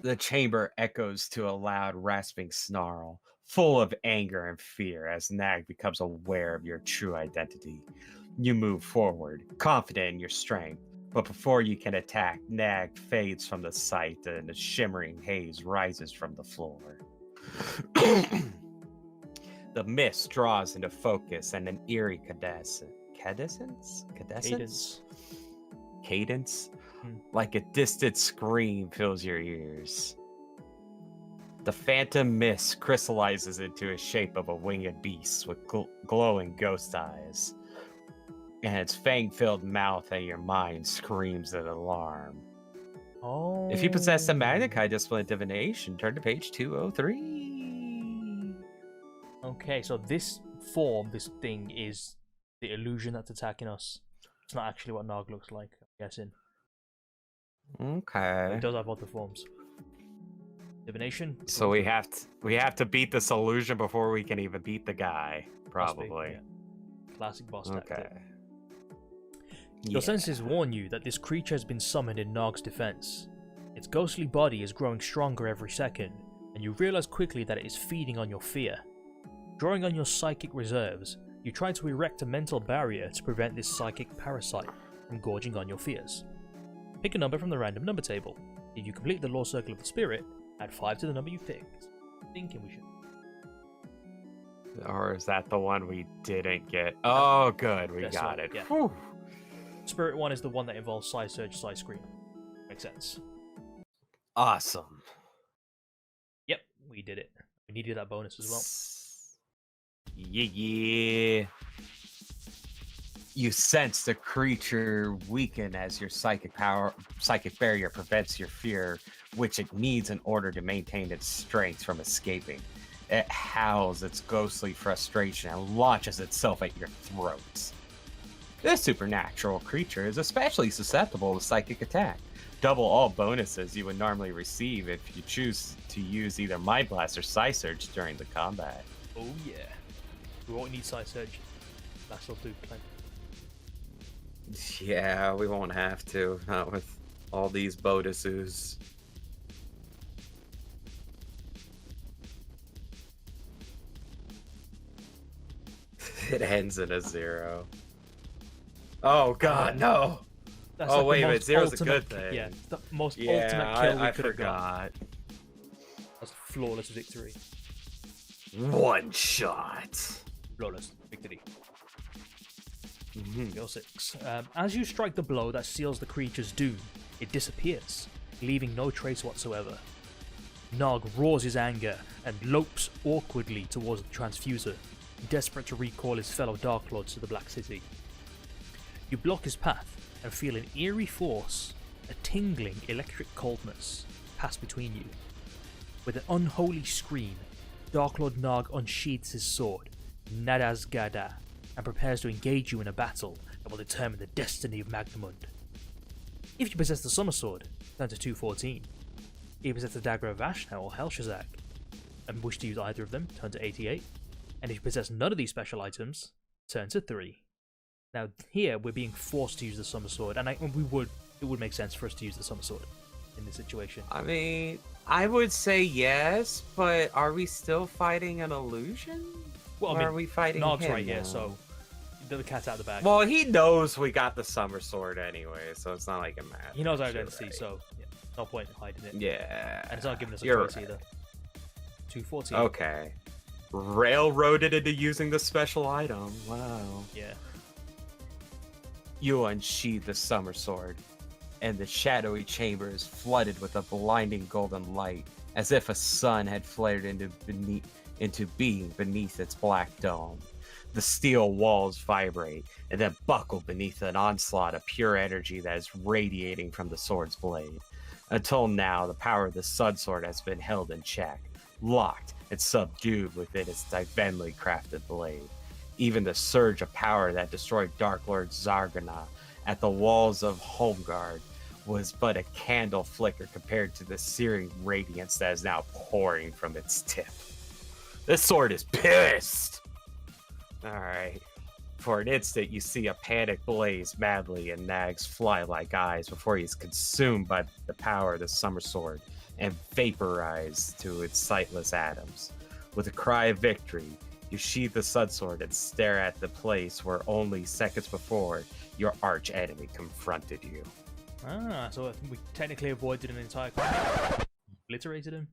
[SPEAKER 2] The chamber echoes to a loud, rasping snarl, full of anger and fear as Nag becomes aware of your true identity. You move forward, confident in your strength, but before you can attack, Nag fades from the sight and a shimmering haze rises from the floor. The mist draws into focus and an eerie cadence? Like a distant scream fills your ears. The phantom mist crystallizes into a shape of a winged beast with glowing ghost eyes. And its fang-filled mouth and your mind screams in alarm.
[SPEAKER 1] Oh.
[SPEAKER 2] If you possess the Magnikai discipline divination, turn to page 203.
[SPEAKER 1] Okay, so this form, this thing, is the illusion that's attacking us. It's not actually what Nog looks like, I'm guessing.
[SPEAKER 2] Okay.
[SPEAKER 1] It does have other forms. Divination.
[SPEAKER 2] So we have to beat this illusion before we can even beat the guy, probably.
[SPEAKER 1] Yeah. Classic boss tactic.
[SPEAKER 2] Okay.
[SPEAKER 1] Your senses warn you that this creature has been summoned in Nog's defense. Its ghostly body is growing stronger every second, and you realize quickly that it is feeding on your fear. Drawing on your psychic reserves, you try to erect a mental barrier to prevent this psychic parasite from gorging on your fears. Pick a number from the random number table. If you complete the Law Circle of the Spirit, add 5 to the number you picked. Thinking we should.
[SPEAKER 2] Or is that the one we didn't get? Oh, good, we got it.
[SPEAKER 1] Yeah.
[SPEAKER 2] Whew.
[SPEAKER 1] Spirit one is the one that involves Size Surge, Size Scream. Makes sense.
[SPEAKER 2] Awesome.
[SPEAKER 1] Yep, we did it. We needed that bonus as well.
[SPEAKER 2] Yeah. You sense the creature weaken as your psychic barrier prevents your fear, which it needs in order to maintain its strength from escaping. It howls its ghostly frustration and launches itself at your throat. This supernatural creature is especially susceptible to psychic attack. Double all bonuses you would normally receive if you choose to use either Mind Blast or Psy Surge during the combat.
[SPEAKER 1] Oh yeah. We won't need Size Surge. That'll do plenty.
[SPEAKER 2] Yeah, we won't have to, not with all these bonuses. It ends in a 0. Oh god, no!
[SPEAKER 1] That's
[SPEAKER 2] Oh
[SPEAKER 1] like
[SPEAKER 2] wait,
[SPEAKER 1] the
[SPEAKER 2] but
[SPEAKER 1] most
[SPEAKER 2] 0's a
[SPEAKER 1] ultimate
[SPEAKER 2] good thing.
[SPEAKER 1] Yeah, the most
[SPEAKER 2] Yeah,
[SPEAKER 1] ultimate kill we
[SPEAKER 2] I
[SPEAKER 1] could have got.
[SPEAKER 2] forgot.
[SPEAKER 1] That's a flawless victory.
[SPEAKER 2] One shot.
[SPEAKER 1] Flawless victory. Go 6. As you strike the blow that seals the creature's doom, it disappears, leaving no trace whatsoever. Nog roars his anger and lopes awkwardly towards the transfuser, desperate to recall his fellow Darklords to the Black City. You block his path and feel an eerie force, a tingling electric coldness, pass between you. With an unholy scream, Darklord Gnaag unsheathes his sword, Nadaz Gada, and prepares to engage you in a battle that will determine the destiny of Magnamund. If you possess the Summer Sword, turn to 214. If you possess the Dagger of Vashna or Hellshazak and wish to use either of them, turn to 88. And if you possess none of these special items, turn to 3. Now here we're being forced to use the Summer Sword, and it would make sense for us to use the Summer Sword in this situation.
[SPEAKER 2] I mean, I would say yes, but are we still fighting an illusion?
[SPEAKER 1] Well,
[SPEAKER 2] or are we fighting
[SPEAKER 1] Nog's
[SPEAKER 2] him
[SPEAKER 1] right here,
[SPEAKER 2] now?
[SPEAKER 1] so the cat's out of the bag.
[SPEAKER 2] Well, he knows we got the Summer Sword anyway, so it's not like it matters.
[SPEAKER 1] He knows our identity, so yeah, no point in hiding it.
[SPEAKER 2] Yeah.
[SPEAKER 1] And it's not giving us a
[SPEAKER 2] You're
[SPEAKER 1] choice
[SPEAKER 2] right.
[SPEAKER 1] either. 214.
[SPEAKER 2] Okay. Railroaded into using the special item. Wow.
[SPEAKER 1] Yeah.
[SPEAKER 2] You unsheathe the Summer Sword, and the shadowy chamber is flooded with a blinding golden light, as if a sun had flared into being beneath its black dome. The steel walls vibrate and then buckle beneath an onslaught of pure energy that is radiating from the sword's blade. Until now, the power of the Sun Sword has been held in check, locked and subdued within its divinely crafted blade. Even the surge of power that destroyed Darklord Zargana at the walls of Homeguard was but a candle flicker compared to the searing radiance that is now pouring from its tip. This sword is pissed! Alright. For an instant, you see a panic blaze madly in Gnaag's fly-like eyes before he is consumed by the power of the Summer Sword and vaporized to its sightless atoms. With a cry of victory, you sheathe the Sun Sword and stare at the place where only seconds before your arch enemy confronted you.
[SPEAKER 1] Ah, so we technically avoided an entire combat. Obliterated him.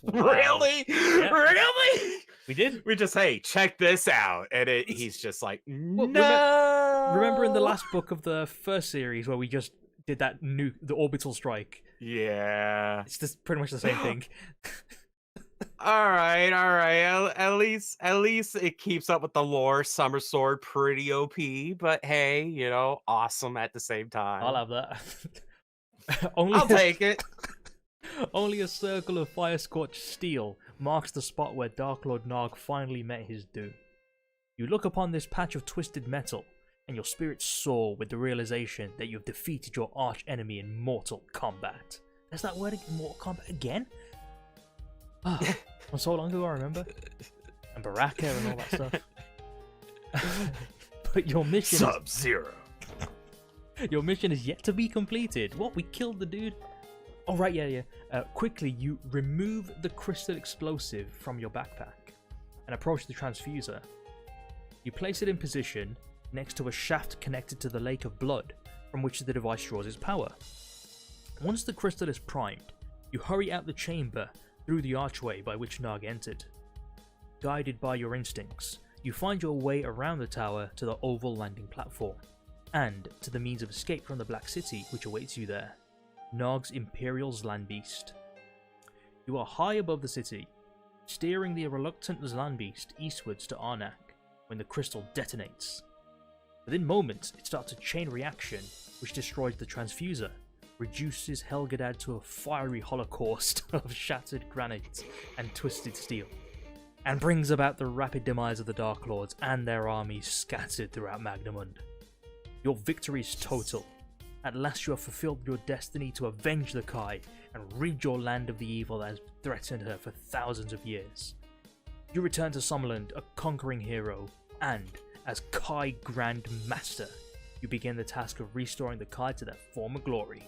[SPEAKER 2] Really?
[SPEAKER 1] Yeah.
[SPEAKER 2] Really?
[SPEAKER 1] We did.
[SPEAKER 2] We just, hey, check this out. And he's just like, no.
[SPEAKER 1] Remember in the last book of the first series where we just did that the orbital strike?
[SPEAKER 2] Yeah.
[SPEAKER 1] It's just pretty much the same thing.
[SPEAKER 2] All right. At least it keeps up with the lore. Summer Sword, pretty OP, but hey, awesome at the same time.
[SPEAKER 1] I'll have that.
[SPEAKER 2] I'll take it.
[SPEAKER 1] Only a circle of fire-scorched steel marks the spot where Darklord Gnaag finally met his doom. You look upon this patch of twisted metal, and your spirits soar with the realization that you have defeated your arch-enemy in mortal combat. There's that word, mortal combat, again? Ah, from so long ago, I remember. And Baraka and all that stuff. But your mission
[SPEAKER 2] Sub-Zero.
[SPEAKER 1] Your mission is yet to be completed. What? We killed the dude? Oh, right, yeah. Quickly, you remove the crystal explosive from your backpack and approach the transfuser. You place it in position next to a shaft connected to the lake of blood from which the device draws its power. Once the crystal is primed, you hurry out the chamber through the archway by which Gnaag entered. Guided by your instincts, you find your way around the tower to the oval landing platform, and to the means of escape from the Black City which awaits you there. Gnaag's Imperial Landbeast. You are high above the city, steering the reluctant Landbeast eastwards to Arnak when the crystal detonates. Within moments, it starts a chain reaction which destroys the transfuser, reduces Helgadad to a fiery holocaust of shattered granite and twisted steel, and brings about the rapid demise of the Darklords and their armies scattered throughout Magnamund. Your victory is total. At last you have fulfilled your destiny to avenge the Kai and rid your land of the evil that has threatened her for thousands of years. You return to Summerland a conquering hero, and, as Kai Grand Master, you begin the task of restoring the Kai to their former glory.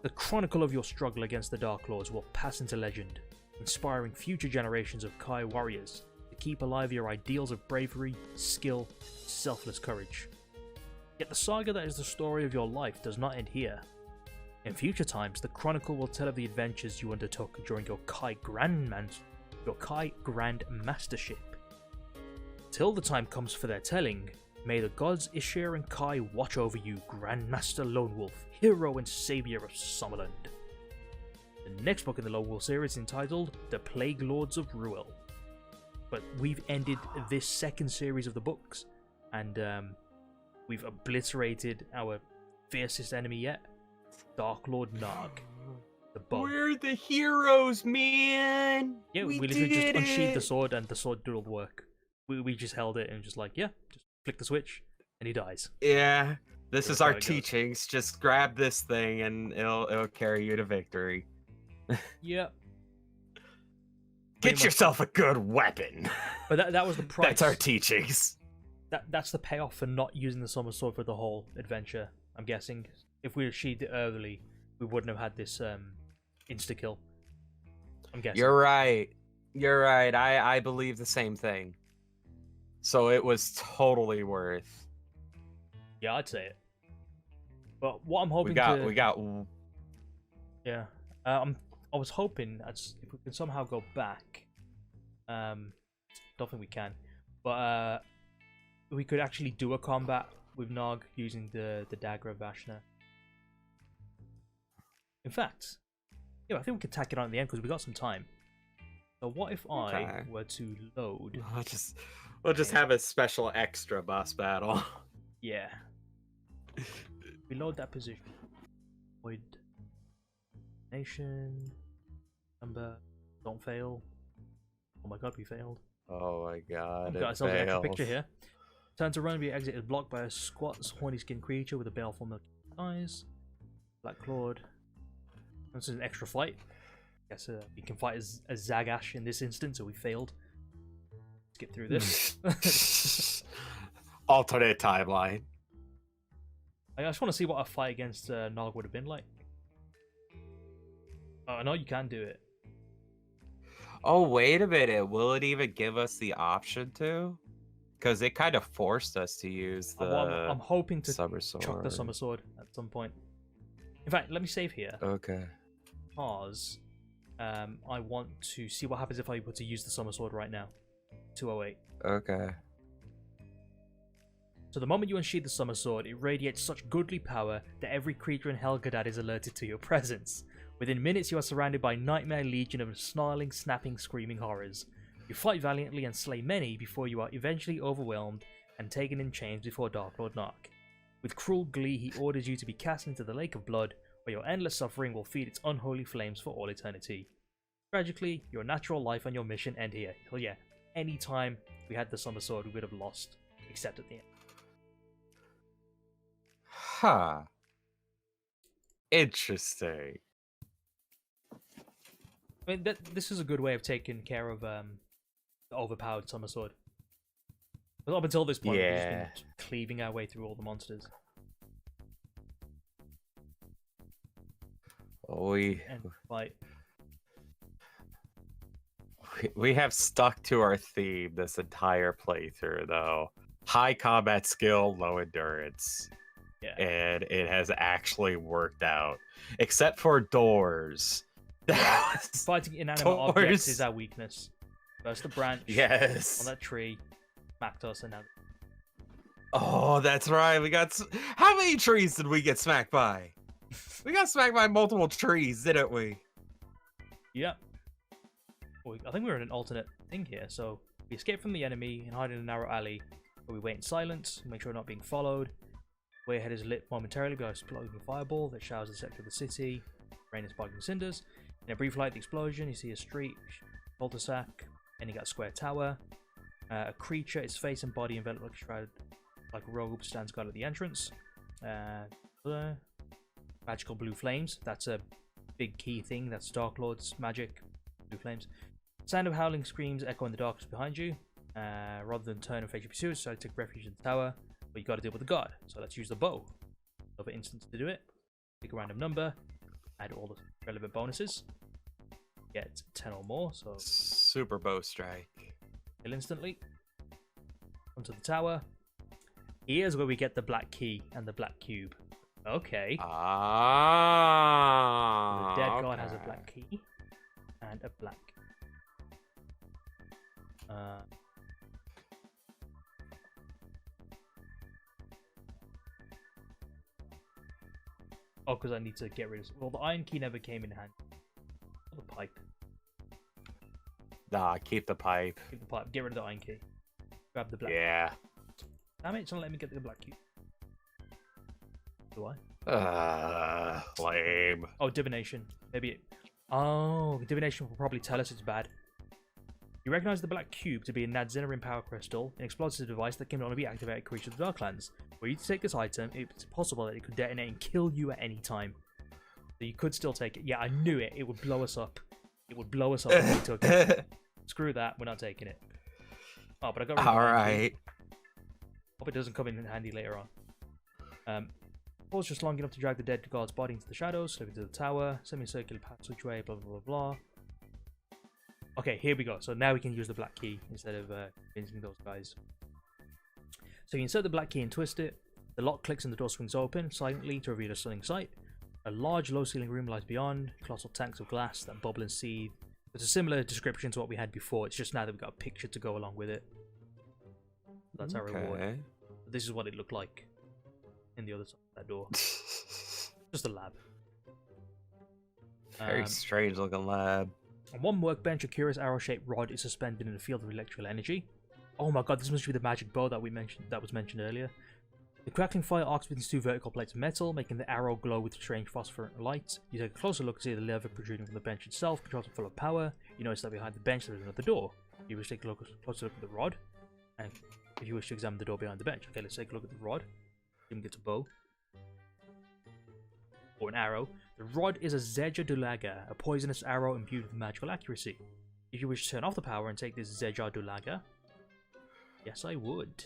[SPEAKER 1] The chronicle of your struggle against the Darklords will pass into legend, inspiring future generations of Kai warriors to keep alive your ideals of bravery, skill, and selfless courage. Yet the saga that is the story of your life does not end here. In future times, the chronicle will tell of the adventures you undertook during your Kai Grand Mastership. Till the time comes for their telling, may the gods Ishir and Kai watch over you, Grandmaster Lone Wolf, hero and savior of Summerland. The next book in the Lone Wolf series is entitled The Plague Lords of Ruel. But we've ended this second series of the books, and we've obliterated our fiercest enemy yet, Darklord Gnaag. the bow.
[SPEAKER 2] We're the heroes, man.
[SPEAKER 1] Yeah, we
[SPEAKER 2] did
[SPEAKER 1] literally just unsheathed the
[SPEAKER 2] it.
[SPEAKER 1] sword, and the sword did all the work. We just held it and just like, yeah, just flick the switch, and he dies.
[SPEAKER 2] Yeah, this
[SPEAKER 1] That's
[SPEAKER 2] is
[SPEAKER 1] how
[SPEAKER 2] our
[SPEAKER 1] it goes.
[SPEAKER 2] teachings. Just grab this thing, and it'll carry you to victory.
[SPEAKER 1] Yeah.
[SPEAKER 2] Get yourself a good weapon.
[SPEAKER 1] But that was the price.
[SPEAKER 2] That's our teachings.
[SPEAKER 1] That's the payoff for not using the summer sword for the whole adventure. I'm guessing if we had sheathed it early, we wouldn't have had this insta kill. I'm guessing.
[SPEAKER 2] You're right. You're right. I believe the same thing. So it was totally worth.
[SPEAKER 1] Yeah, I'd say it. But what I'm hoping
[SPEAKER 2] We got.
[SPEAKER 1] Yeah. I was hoping if we can somehow go back. Don't think we can, but we could actually do a combat with Gnaag using the dagger of Vashna. In fact, yeah, I think we could tack it on at the end because we got some time. So what if I were to load?
[SPEAKER 2] We'll just have a special extra boss battle.
[SPEAKER 1] Yeah. We load that position. Void. Nation. Number. Don't fail. Oh my god, we failed.
[SPEAKER 2] Oh my god.
[SPEAKER 1] We've got ourselves an extra picture here. Turn to run, the exit is blocked by a squat, horny skinned creature with a baleful milky eyes. Darklord. This is an extra fight. Guess we can fight as Zagash in this instance, so we failed. Skip through this.
[SPEAKER 2] Alternate timeline.
[SPEAKER 1] I just want to see what a fight against Gnaag would have been like. Oh, I know you can do it.
[SPEAKER 2] Oh, wait a minute. Will it even give us the option to? Because it kind of forced us to use the
[SPEAKER 1] I'm hoping to
[SPEAKER 2] summer sword.
[SPEAKER 1] chuck the summer sword at some point. In fact, let me save here.
[SPEAKER 2] Okay.
[SPEAKER 1] Because I want to see what happens if I were to use the summer sword right now. 208.
[SPEAKER 2] Okay.
[SPEAKER 1] So the moment you unsheath the summer sword, it radiates such goodly power that every creature in Helgadad is alerted to your presence. Within minutes, you are surrounded by a nightmare legion of snarling, snapping, screaming horrors. You fight valiantly and slay many before you are eventually overwhelmed and taken in chains before Darklord Gnaag. With cruel glee, he orders you to be cast into the lake of blood, where your endless suffering will feed its unholy flames for all eternity. Tragically, your natural life and your mission end here. So yeah, any time we had the summer sword, we would have lost, except at the end.
[SPEAKER 2] Huh. Interesting.
[SPEAKER 1] I mean, this is a good way of taking care of the overpowered summer sword. But up until this point, we've just been cleaving our way through all the monsters.
[SPEAKER 2] We have stuck to our theme this entire playthrough, though. High combat skill, low endurance.
[SPEAKER 1] Yeah.
[SPEAKER 2] And it has actually worked out. Except for doors.
[SPEAKER 1] Fighting inanimate objects is our weakness. First the branch.
[SPEAKER 2] Yes.
[SPEAKER 1] On that tree. Smacked us and now.
[SPEAKER 2] Oh, that's right. We got. How many trees did we get smacked by? We got smacked by multiple trees, didn't we?
[SPEAKER 1] Yep. Well, I think we're in an alternate thing here. So we escape from the enemy and hide in a narrow alley where we wait in silence, make sure we're not being followed. Way ahead is lit momentarily by a exploding fireball that showers the sector of the city. Rain is sparkling cinders. In a brief light, the explosion, you see a street, cul-de-sac, and you got a square tower. A creature, its face and body enveloped like a shroud, like a robe, stands guard at the entrance. Magical blue flames. That's a big key thing. That's Darklord's magic. Blue flames. Sound of howling screams echo in the darkness behind you. Rather than turn and face your pursuers, so take refuge in the tower. But you got to deal with the guard. So let's use the bow. Over instance to do it. Pick a random number. Add all the relevant bonuses. Get 10 or more. So
[SPEAKER 2] super bow strike.
[SPEAKER 1] Kill instantly. Onto the tower. Here's where we get the black key and the black cube. Okay.
[SPEAKER 2] Ah.
[SPEAKER 1] The dead guard has a black key and a black. Oh, because I need to get rid of. Well, the iron key never came in handy. The pipe.
[SPEAKER 2] Nah, keep the pipe.
[SPEAKER 1] Keep the pipe. Get rid of the iron key. Grab the black.
[SPEAKER 2] Yeah.
[SPEAKER 1] Damn it! It's not letting me get the black cube. Do I?
[SPEAKER 2] Lame.
[SPEAKER 1] Oh, divination. Maybe. Oh, divination will probably tell us it's bad. You recognize the black cube to be a Nadzinnerin power crystal, an explosive device that can only be activated creatures of the Darklands. Were you to take this item, it's possible that it could detonate and kill you at any time. So you could still take it. Yeah, I knew it. It would blow us up. It would blow us up if we took it. Screw that. We're not taking it. Oh, but I got.
[SPEAKER 2] Alright.
[SPEAKER 1] Hope it doesn't come in handy later on. Pause just long enough to drag the dead guard's body into the shadows, slip into the tower, semicircular passageway, blah blah blah blah. Okay, here we go. So now we can use the black key instead of convincing those guys. So you insert the black key and twist it. The lock clicks and the door swings open silently to reveal a stunning sight. A large low-ceiling room lies beyond, colossal tanks of glass that bubble and seethe. It's a similar description to what we had before. It's just now that we've got a picture to go along with it. That's our reward. This is what it looked like in the other side of that door. Just a lab.
[SPEAKER 2] Very strange looking lab.
[SPEAKER 1] On one workbench, a curious arrow-shaped rod is suspended in a field of electrical energy. Oh my god, this must be the magic bow that was mentioned earlier. The crackling fire arcs between two vertical plates of metal, making the arrow glow with strange phosphorescent light. You take a closer look to see the lever protruding from the bench itself, controls are full of power. You notice that behind the bench there is another door. You wish to take a closer look at the rod, and if you wish to examine the door behind the bench. Okay, let's take a look at the rod. Even gets a bow. Or an arrow. The rod is a Zejar-Dulaga, a poisonous arrow imbued with magical accuracy. If you wish to turn off the power and take this Zejar-Dulaga, yes I would.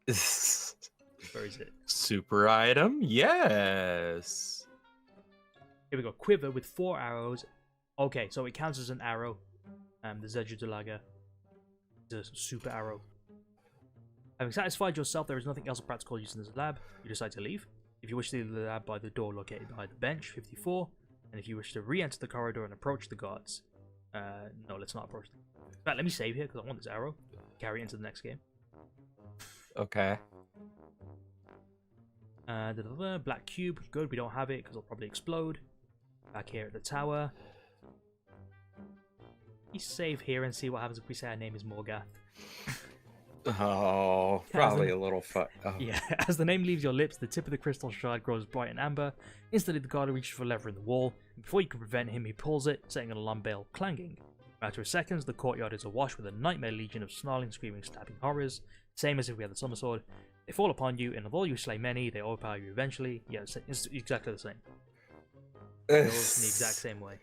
[SPEAKER 1] Where is it?
[SPEAKER 2] Super item? Yes.
[SPEAKER 1] Here we go. Quiver with 4 arrows. Okay, so it counts as an arrow. The Zejar-Dulaga is a super arrow. Having satisfied yourself there is nothing else of practical use in this lab, you decide to leave. If you wish to leave the lab by the door located behind the bench, 54. And if you wish to re-enter the corridor and approach the guards. No, let's not approach them. In fact, let me save here because I want this arrow. Carry it into the next game.
[SPEAKER 2] Okay.
[SPEAKER 1] Black cube. Good, we don't have it because it'll probably explode. Back here at the tower. We save here and see what happens if we say our name is Morgath.
[SPEAKER 2] Oh, probably a little Oh.
[SPEAKER 1] Yeah, as the name leaves your lips, the tip of the crystal shard grows bright and amber. Instantly, the guard reaches for a lever in the wall, and before you can prevent him, he pulls it, setting an alarm bell clanging. After a seconds, the courtyard is awash with a nightmare legion of snarling, screaming, stabbing horrors, same as if we had the summer sword. They fall upon you, and although you slay many, they overpower you eventually. Yeah, it's exactly the same. It goes in the exact same way.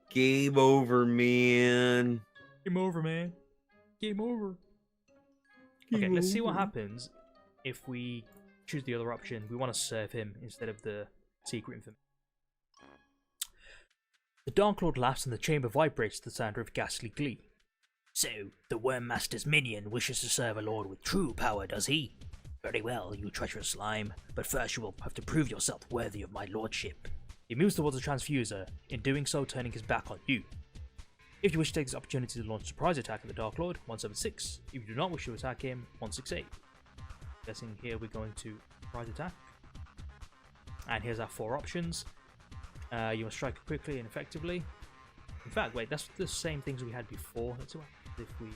[SPEAKER 2] Game over, man.
[SPEAKER 1] Game over, man. Game over. Okay, let's see what happens if we choose the other option. We want to serve him instead of the secret information. The Darklord laughs and the chamber vibrates to the sound of ghastly glee. So, the Worm Master's minion wishes to serve a lord with true power, does he? Very well, you treacherous slime, but first you will have to prove yourself worthy of my lordship. He moves towards the transfuser, in doing so turning his back on you. If you wish to take this opportunity to launch a surprise attack at the Darklord, 176. If you do not wish to attack him, 168. Guessing here we're going to surprise attack. And here's our 4 options. You must strike quickly and effectively. In fact, wait, that's the same things we had before. Let's see what happens if we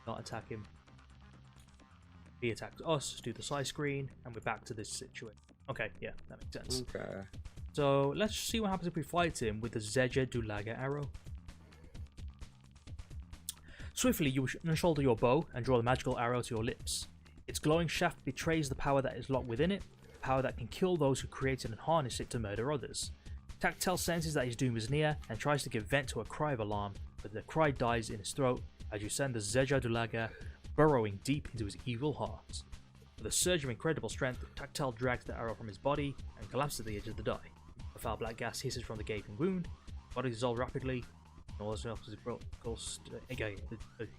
[SPEAKER 1] not attack him. He attacks us, do the side screen, and we're back to this situation. Okay, yeah, that makes sense.
[SPEAKER 2] Okay.
[SPEAKER 1] So let's see what happens if we fight him with the Zejar-Dulaga arrow. Swiftly, you unshoulder your bow and draw the magical arrow to your lips. Its glowing shaft betrays the power that is locked within it, power that can kill those who created and harness it to murder others. Tactile senses that his doom is near and tries to give vent to a cry of alarm, but the cry dies in his throat as you send the Zejar-Dulaga burrowing deep into his evil heart. With a surge of incredible strength, Tactile drags the arrow from his body and collapses at the edge of the die. A foul black gas hisses from the gaping wound, body dissolves rapidly, and all that's left is a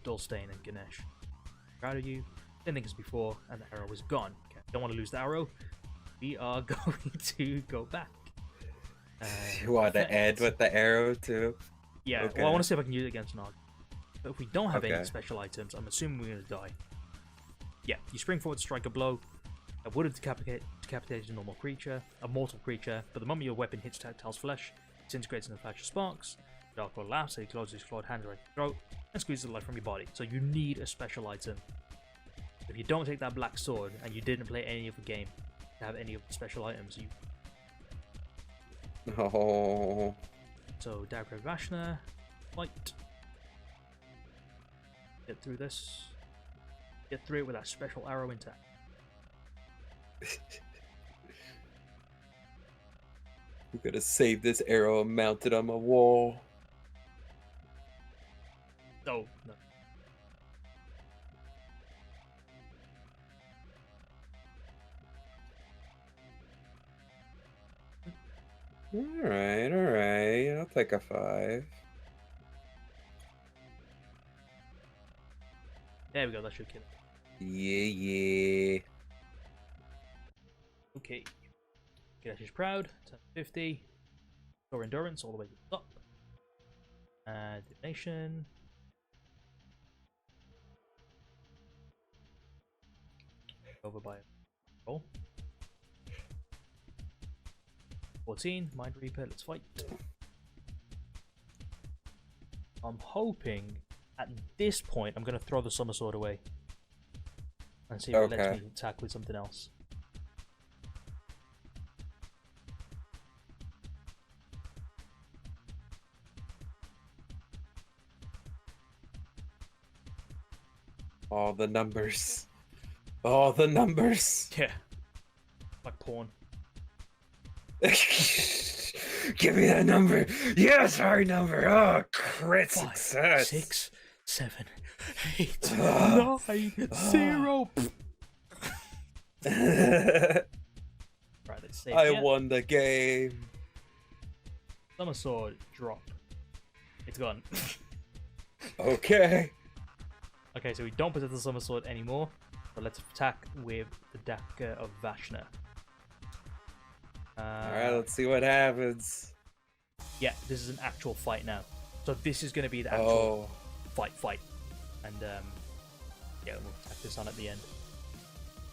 [SPEAKER 1] dull stain and Ganesh. Proud of you, same thing as before, and the arrow is gone. Okay, don't want to lose the arrow. We are going to go back.
[SPEAKER 2] You want to end with the arrow too?
[SPEAKER 1] Yeah,
[SPEAKER 2] okay.
[SPEAKER 1] Well, I want to see if I can use it against Gnaag. But if we don't have any special items, I'm assuming we're going to die. Yeah, you spring forward to strike a blow. That would have decapitated a normal creature, a mortal creature, but the moment your weapon hits Tactile's flesh, it disintegrates in a flash of sparks. The Darklord laughs, so he closes his clawed hands around your throat and squeezes the life from your body. So you need a special item If you don't take that black sword and you didn't play any of the game to have any of the special items, you.
[SPEAKER 4] Oh.
[SPEAKER 1] So dagger of Vashna, fight. Get through this. Get through it with that special arrow intact.
[SPEAKER 4] I'm gonna save this arrow and mount it on my wall.
[SPEAKER 1] Oh, no.
[SPEAKER 4] Alright. I'll take a 5.
[SPEAKER 1] There we go, that should kill it.
[SPEAKER 4] Yeah.
[SPEAKER 1] Okay. Ganesh is proud. 1050. Store endurance all the way to the top. Divination. Over by a roll. 14. Mind Reaper. Let's fight. I'm hoping at this point I'm going to throw the Summer Sword away and see if it lets me attack with something else.
[SPEAKER 4] All the numbers. All the numbers.
[SPEAKER 1] Yeah. Like porn.
[SPEAKER 4] Give me that number. Yes, our number. Oh, crit
[SPEAKER 1] 5,
[SPEAKER 4] success.
[SPEAKER 1] 6, 7, 8, 9, 0. Right, let's save.
[SPEAKER 4] I won the game.
[SPEAKER 1] Summer Sword, drop. It's gone.
[SPEAKER 4] Okay.
[SPEAKER 1] Okay, so we don't possess the Summer Sword anymore. So let's attack with the Dagger of Vashna.
[SPEAKER 4] Alright, let's see what happens.
[SPEAKER 1] Yeah, this is an actual fight now. So this is going to be the actual fight. And yeah, we'll attack this on at the end.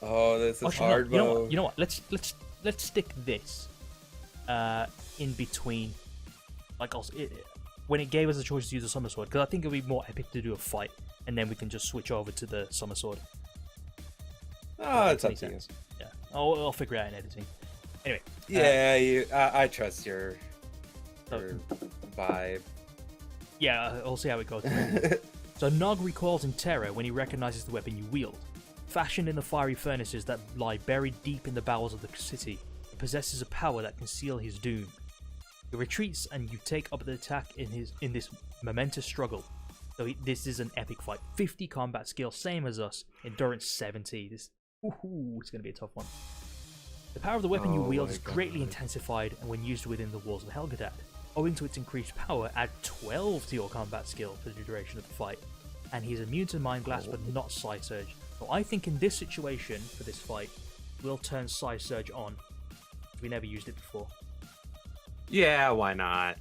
[SPEAKER 4] Oh, this is
[SPEAKER 1] Actually,
[SPEAKER 4] hard
[SPEAKER 1] no,
[SPEAKER 4] mode.
[SPEAKER 1] you know what? Let's stick this in between. Like also, when it gave us a choice to use the Summer Sword, because I think it would be more epic to do a fight, and then we can just switch over to the Summer Sword.
[SPEAKER 4] Oh, it's up to you.
[SPEAKER 1] Yeah, I'll figure it out in editing. Anyway.
[SPEAKER 4] Yeah, I trust your vibe.
[SPEAKER 1] Yeah, I'll see how it goes. So Nog recoils in terror when he recognizes the weapon you wield. Fashioned in the fiery furnaces that lie buried deep in the bowels of the city, it possesses a power that can seal his doom. He retreats and you take up the attack in this momentous struggle. So this is an epic fight. 50 combat skill, same as us. Endurance 70. It's going to be a tough one. The power of the weapon you wield is greatly intensified and when used within the walls of Helgadad. Owing to its increased power, add 12 to your combat skill for the duration of the fight. And he's immune to Mind Blast but not Psi Surge. So I think in this situation, for this fight, we'll turn Psi Surge on. We never used it before.
[SPEAKER 2] Yeah, why not?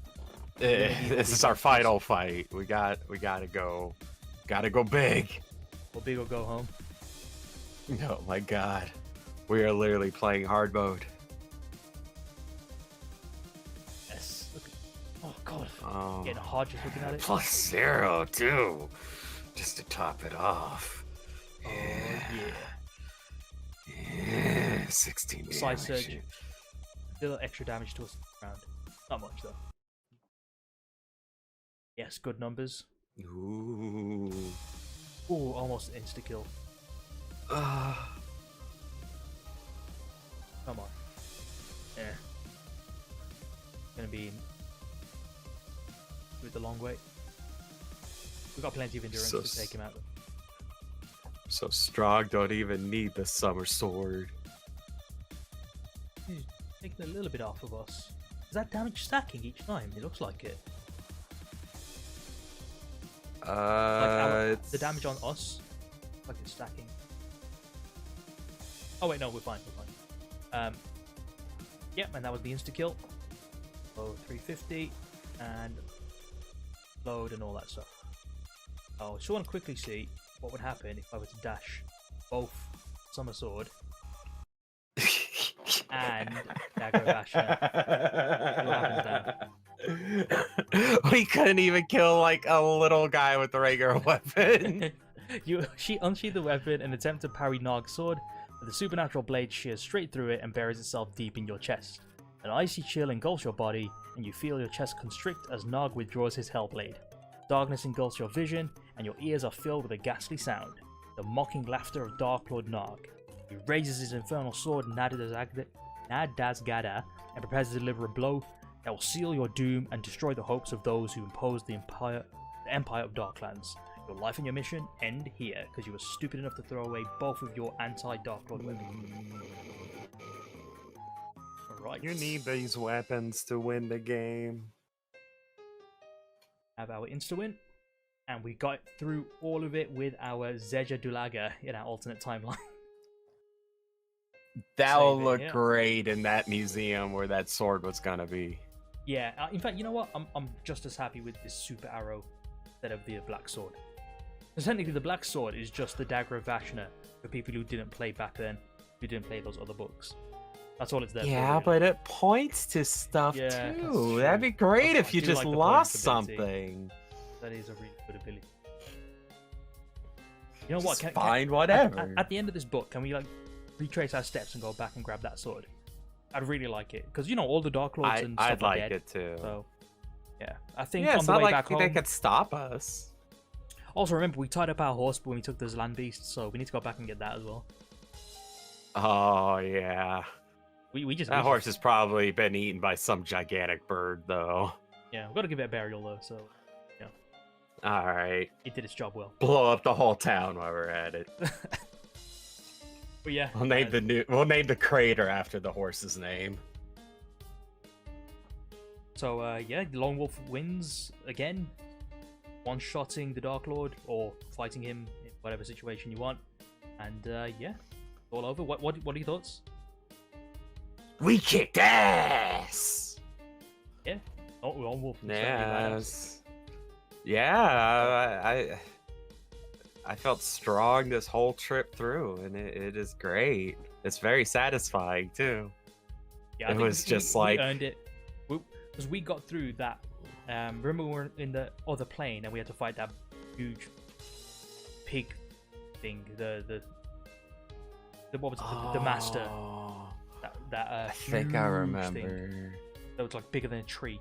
[SPEAKER 2] This is our final fight. We gotta go big.
[SPEAKER 1] Or big or go home.
[SPEAKER 2] Oh my god. We are literally playing hard mode.
[SPEAKER 1] Yes. Look at, oh god.
[SPEAKER 2] Oh.
[SPEAKER 1] Getting hard just looking at it.
[SPEAKER 2] +0 too. Just to top it off.
[SPEAKER 1] Oh
[SPEAKER 2] Yeah, 16
[SPEAKER 1] Psi
[SPEAKER 2] damage.
[SPEAKER 1] Surge. A little extra damage to us round. Not much though. Yes, good numbers.
[SPEAKER 2] Ooh.
[SPEAKER 1] Ooh, almost insta kill. Come on. Yeah. Gonna be with the long way. We've got plenty of endurance
[SPEAKER 2] So
[SPEAKER 1] to take him out.
[SPEAKER 2] So strong, don't even need the Summer Sword.
[SPEAKER 1] He's taking a little bit off of us. Is that damage stacking each time? It looks like it. Like the damage on us, like it's stacking. Oh wait, no, we're fine. Yep, and that was the insta kill. So 350 and load and all that stuff. Oh, I just want to quickly see what would happen if I were to dash both Summer Sword and Dagger of Vashna. See what happens then.
[SPEAKER 2] We couldn't even kill like a little guy with the regular weapon.
[SPEAKER 1] She unsheathed the weapon and attempted to parry Gnaag's sword, but the supernatural blade shears straight through it and buries itself deep in your chest. An icy chill engulfs your body, and you feel your chest constrict as Gnaag withdraws his Hellblade. Darkness engulfs your vision, and your ears are filled with a ghastly sound, the mocking laughter of Darklord Gnaag. He raises his infernal sword, Nadazgada, and prepares to deliver a blow that will seal your doom and destroy the hopes of those who impose the empire of Darklands. Your life and your mission end here, because you were stupid enough to throw away both of your anti-Darklord weapons. Alright.
[SPEAKER 2] You need these weapons to win the game.
[SPEAKER 1] Have our insta-win, and we got through all of it with our Zejar-Dulaga in our alternate timeline.
[SPEAKER 2] That'll
[SPEAKER 1] Save it,
[SPEAKER 2] look
[SPEAKER 1] yeah.
[SPEAKER 2] great in that museum where that sword was gonna be.
[SPEAKER 1] Yeah, in fact, you know what? I'm just as happy with this super arrow instead of the black sword. Because technically the black sword is just the dagger of Vashna for people who didn't play back then, who didn't play those other books. That's all it's there
[SPEAKER 2] Yeah,
[SPEAKER 1] for. Really.
[SPEAKER 2] but it points to stuff
[SPEAKER 1] Yeah, that's
[SPEAKER 2] too.
[SPEAKER 1] true.
[SPEAKER 2] That'd be great
[SPEAKER 1] I
[SPEAKER 2] if you
[SPEAKER 1] do
[SPEAKER 2] just
[SPEAKER 1] like the
[SPEAKER 2] lost
[SPEAKER 1] pointing ability.
[SPEAKER 2] something.
[SPEAKER 1] That is a really good ability. You know what?
[SPEAKER 2] Just find whatever.
[SPEAKER 1] At the end of this book, can we like retrace our steps and go back and grab that sword? I'd really like it, because you know all the Darklords and stuff
[SPEAKER 2] I'd
[SPEAKER 1] are
[SPEAKER 2] like
[SPEAKER 1] dead,
[SPEAKER 2] it too.
[SPEAKER 1] So yeah, I think
[SPEAKER 2] Yeah,
[SPEAKER 1] on
[SPEAKER 2] it's
[SPEAKER 1] the
[SPEAKER 2] not
[SPEAKER 1] way
[SPEAKER 2] like
[SPEAKER 1] back
[SPEAKER 2] they
[SPEAKER 1] home.
[SPEAKER 2] could stop us.
[SPEAKER 1] Also, remember we tied up our horse when we took those land beasts, so we need to go back and get that as well.
[SPEAKER 2] Oh yeah.
[SPEAKER 1] That
[SPEAKER 2] Horse has probably been eaten by some gigantic bird, though.
[SPEAKER 1] Yeah, we've got to give it a burial though, so yeah,
[SPEAKER 2] All right,
[SPEAKER 1] it did its job well.
[SPEAKER 2] blow up the whole town while we're at it.
[SPEAKER 1] But yeah,
[SPEAKER 2] We'll name we'll name the crater after the horse's name.
[SPEAKER 1] So yeah, Lone Wolf wins again, one-shotting the Darklord or fighting him in whatever situation you want, and yeah, it's all over. What are your thoughts?
[SPEAKER 2] We kicked ass.
[SPEAKER 1] Yeah, Lone Wolf. Was certainly badass.
[SPEAKER 2] Yes. Yeah, I felt strong this whole trip through, and it is great. It's very satisfying too.
[SPEAKER 1] Yeah, I
[SPEAKER 2] It
[SPEAKER 1] think
[SPEAKER 2] was just like-
[SPEAKER 1] we earned it because we got through that. Remember we were in the other plane and we had to fight that huge pig thing. The what was it? The master.
[SPEAKER 2] Oh,
[SPEAKER 1] That
[SPEAKER 2] I think I
[SPEAKER 1] huge
[SPEAKER 2] remember.
[SPEAKER 1] thing that was like bigger than a tree.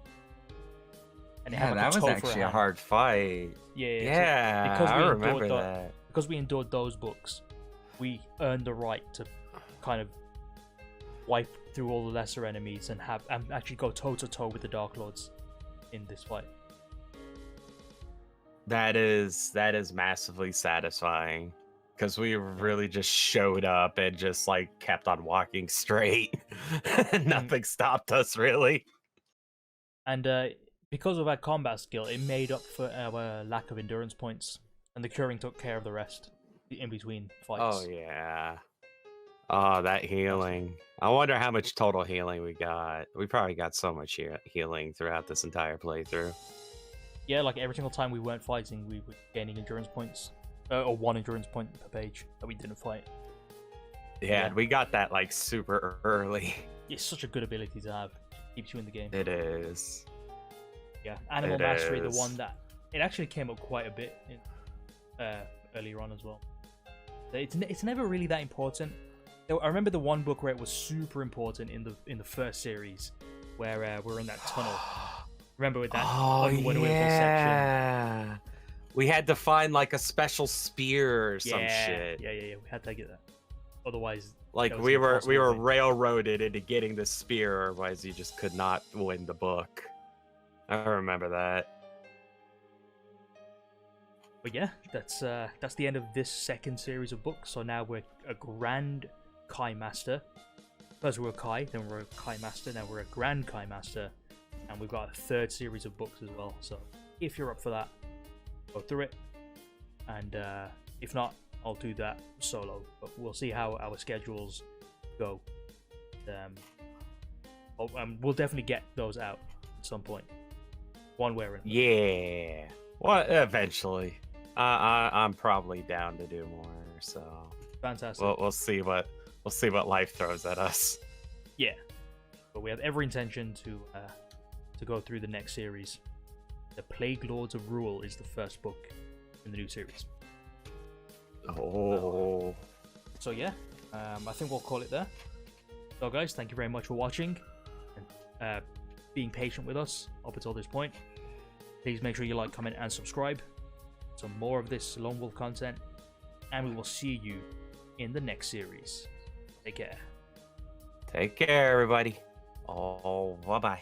[SPEAKER 1] And it
[SPEAKER 2] Yeah,
[SPEAKER 1] had like
[SPEAKER 2] that
[SPEAKER 1] a
[SPEAKER 2] was
[SPEAKER 1] toe for
[SPEAKER 2] actually a
[SPEAKER 1] hand.
[SPEAKER 2] hard fight.
[SPEAKER 1] Yeah,
[SPEAKER 2] Yeah,
[SPEAKER 1] because
[SPEAKER 2] I
[SPEAKER 1] we
[SPEAKER 2] remember
[SPEAKER 1] endured
[SPEAKER 2] that.
[SPEAKER 1] because we endured those books, we earned the right to kind of wipe through all the lesser enemies and actually go toe to toe with the Darklords in this fight.
[SPEAKER 2] That is massively satisfying because we really just showed up and just like kept on walking straight. Nothing stopped us really.
[SPEAKER 1] And because of our combat skill, it made up for our lack of endurance points, and the curing took care of the rest in between fights.
[SPEAKER 2] Oh yeah. Oh, that healing. I wonder how much total healing we got. We probably got so much healing throughout this entire playthrough.
[SPEAKER 1] Yeah, like every single time we weren't fighting, we were gaining endurance points, or 1 endurance point per page that we didn't fight.
[SPEAKER 2] Yeah, we got that like super early.
[SPEAKER 1] It's such a good ability to have. Keeps you in the game.
[SPEAKER 2] It is.
[SPEAKER 1] Yeah, Animal
[SPEAKER 2] It
[SPEAKER 1] Mastery, the
[SPEAKER 2] is.
[SPEAKER 1] one that it actually came up quite a bit earlier on as well. It's never really that important. I remember the one book where it was super important in the first series, where we're in that tunnel. Remember with that unwinnable section?
[SPEAKER 2] yeah. We had to find like a special spear or some shit.
[SPEAKER 1] Yeah. We had to get that. Otherwise,
[SPEAKER 2] Like
[SPEAKER 1] that was
[SPEAKER 2] we
[SPEAKER 1] an
[SPEAKER 2] were
[SPEAKER 1] impossible thing.
[SPEAKER 2] railroaded into getting the spear, otherwise you just could not win the book. I remember that.
[SPEAKER 1] But yeah, that's the end of this second series of books. So now we're a Grand Kai Master. First we were Kai, then we're a Kai Master, now we're a Grand Kai Master. And we've got a third series of books as well. So if you're up for that, go through it. And if not, I'll do that solo. But we'll see how our schedules go. We'll definitely get those out at some point. One way or another.
[SPEAKER 2] Yeah. Well, eventually. I'm probably down to do more, so
[SPEAKER 1] Fantastic.
[SPEAKER 2] we'll see what life throws at us.
[SPEAKER 1] Yeah. But we have every intention to go through the next series. The Plague Lords of Rule is the first book in the new series.
[SPEAKER 2] Oh.
[SPEAKER 1] So yeah, I think we'll call it there. So guys, thank you very much for watching and being patient with us up until this point. Please make sure you like, comment, and subscribe. Some more of this Lone Wolf content, and we will see you in the next series. Take care.
[SPEAKER 2] Take care, everybody. Oh, bye-bye.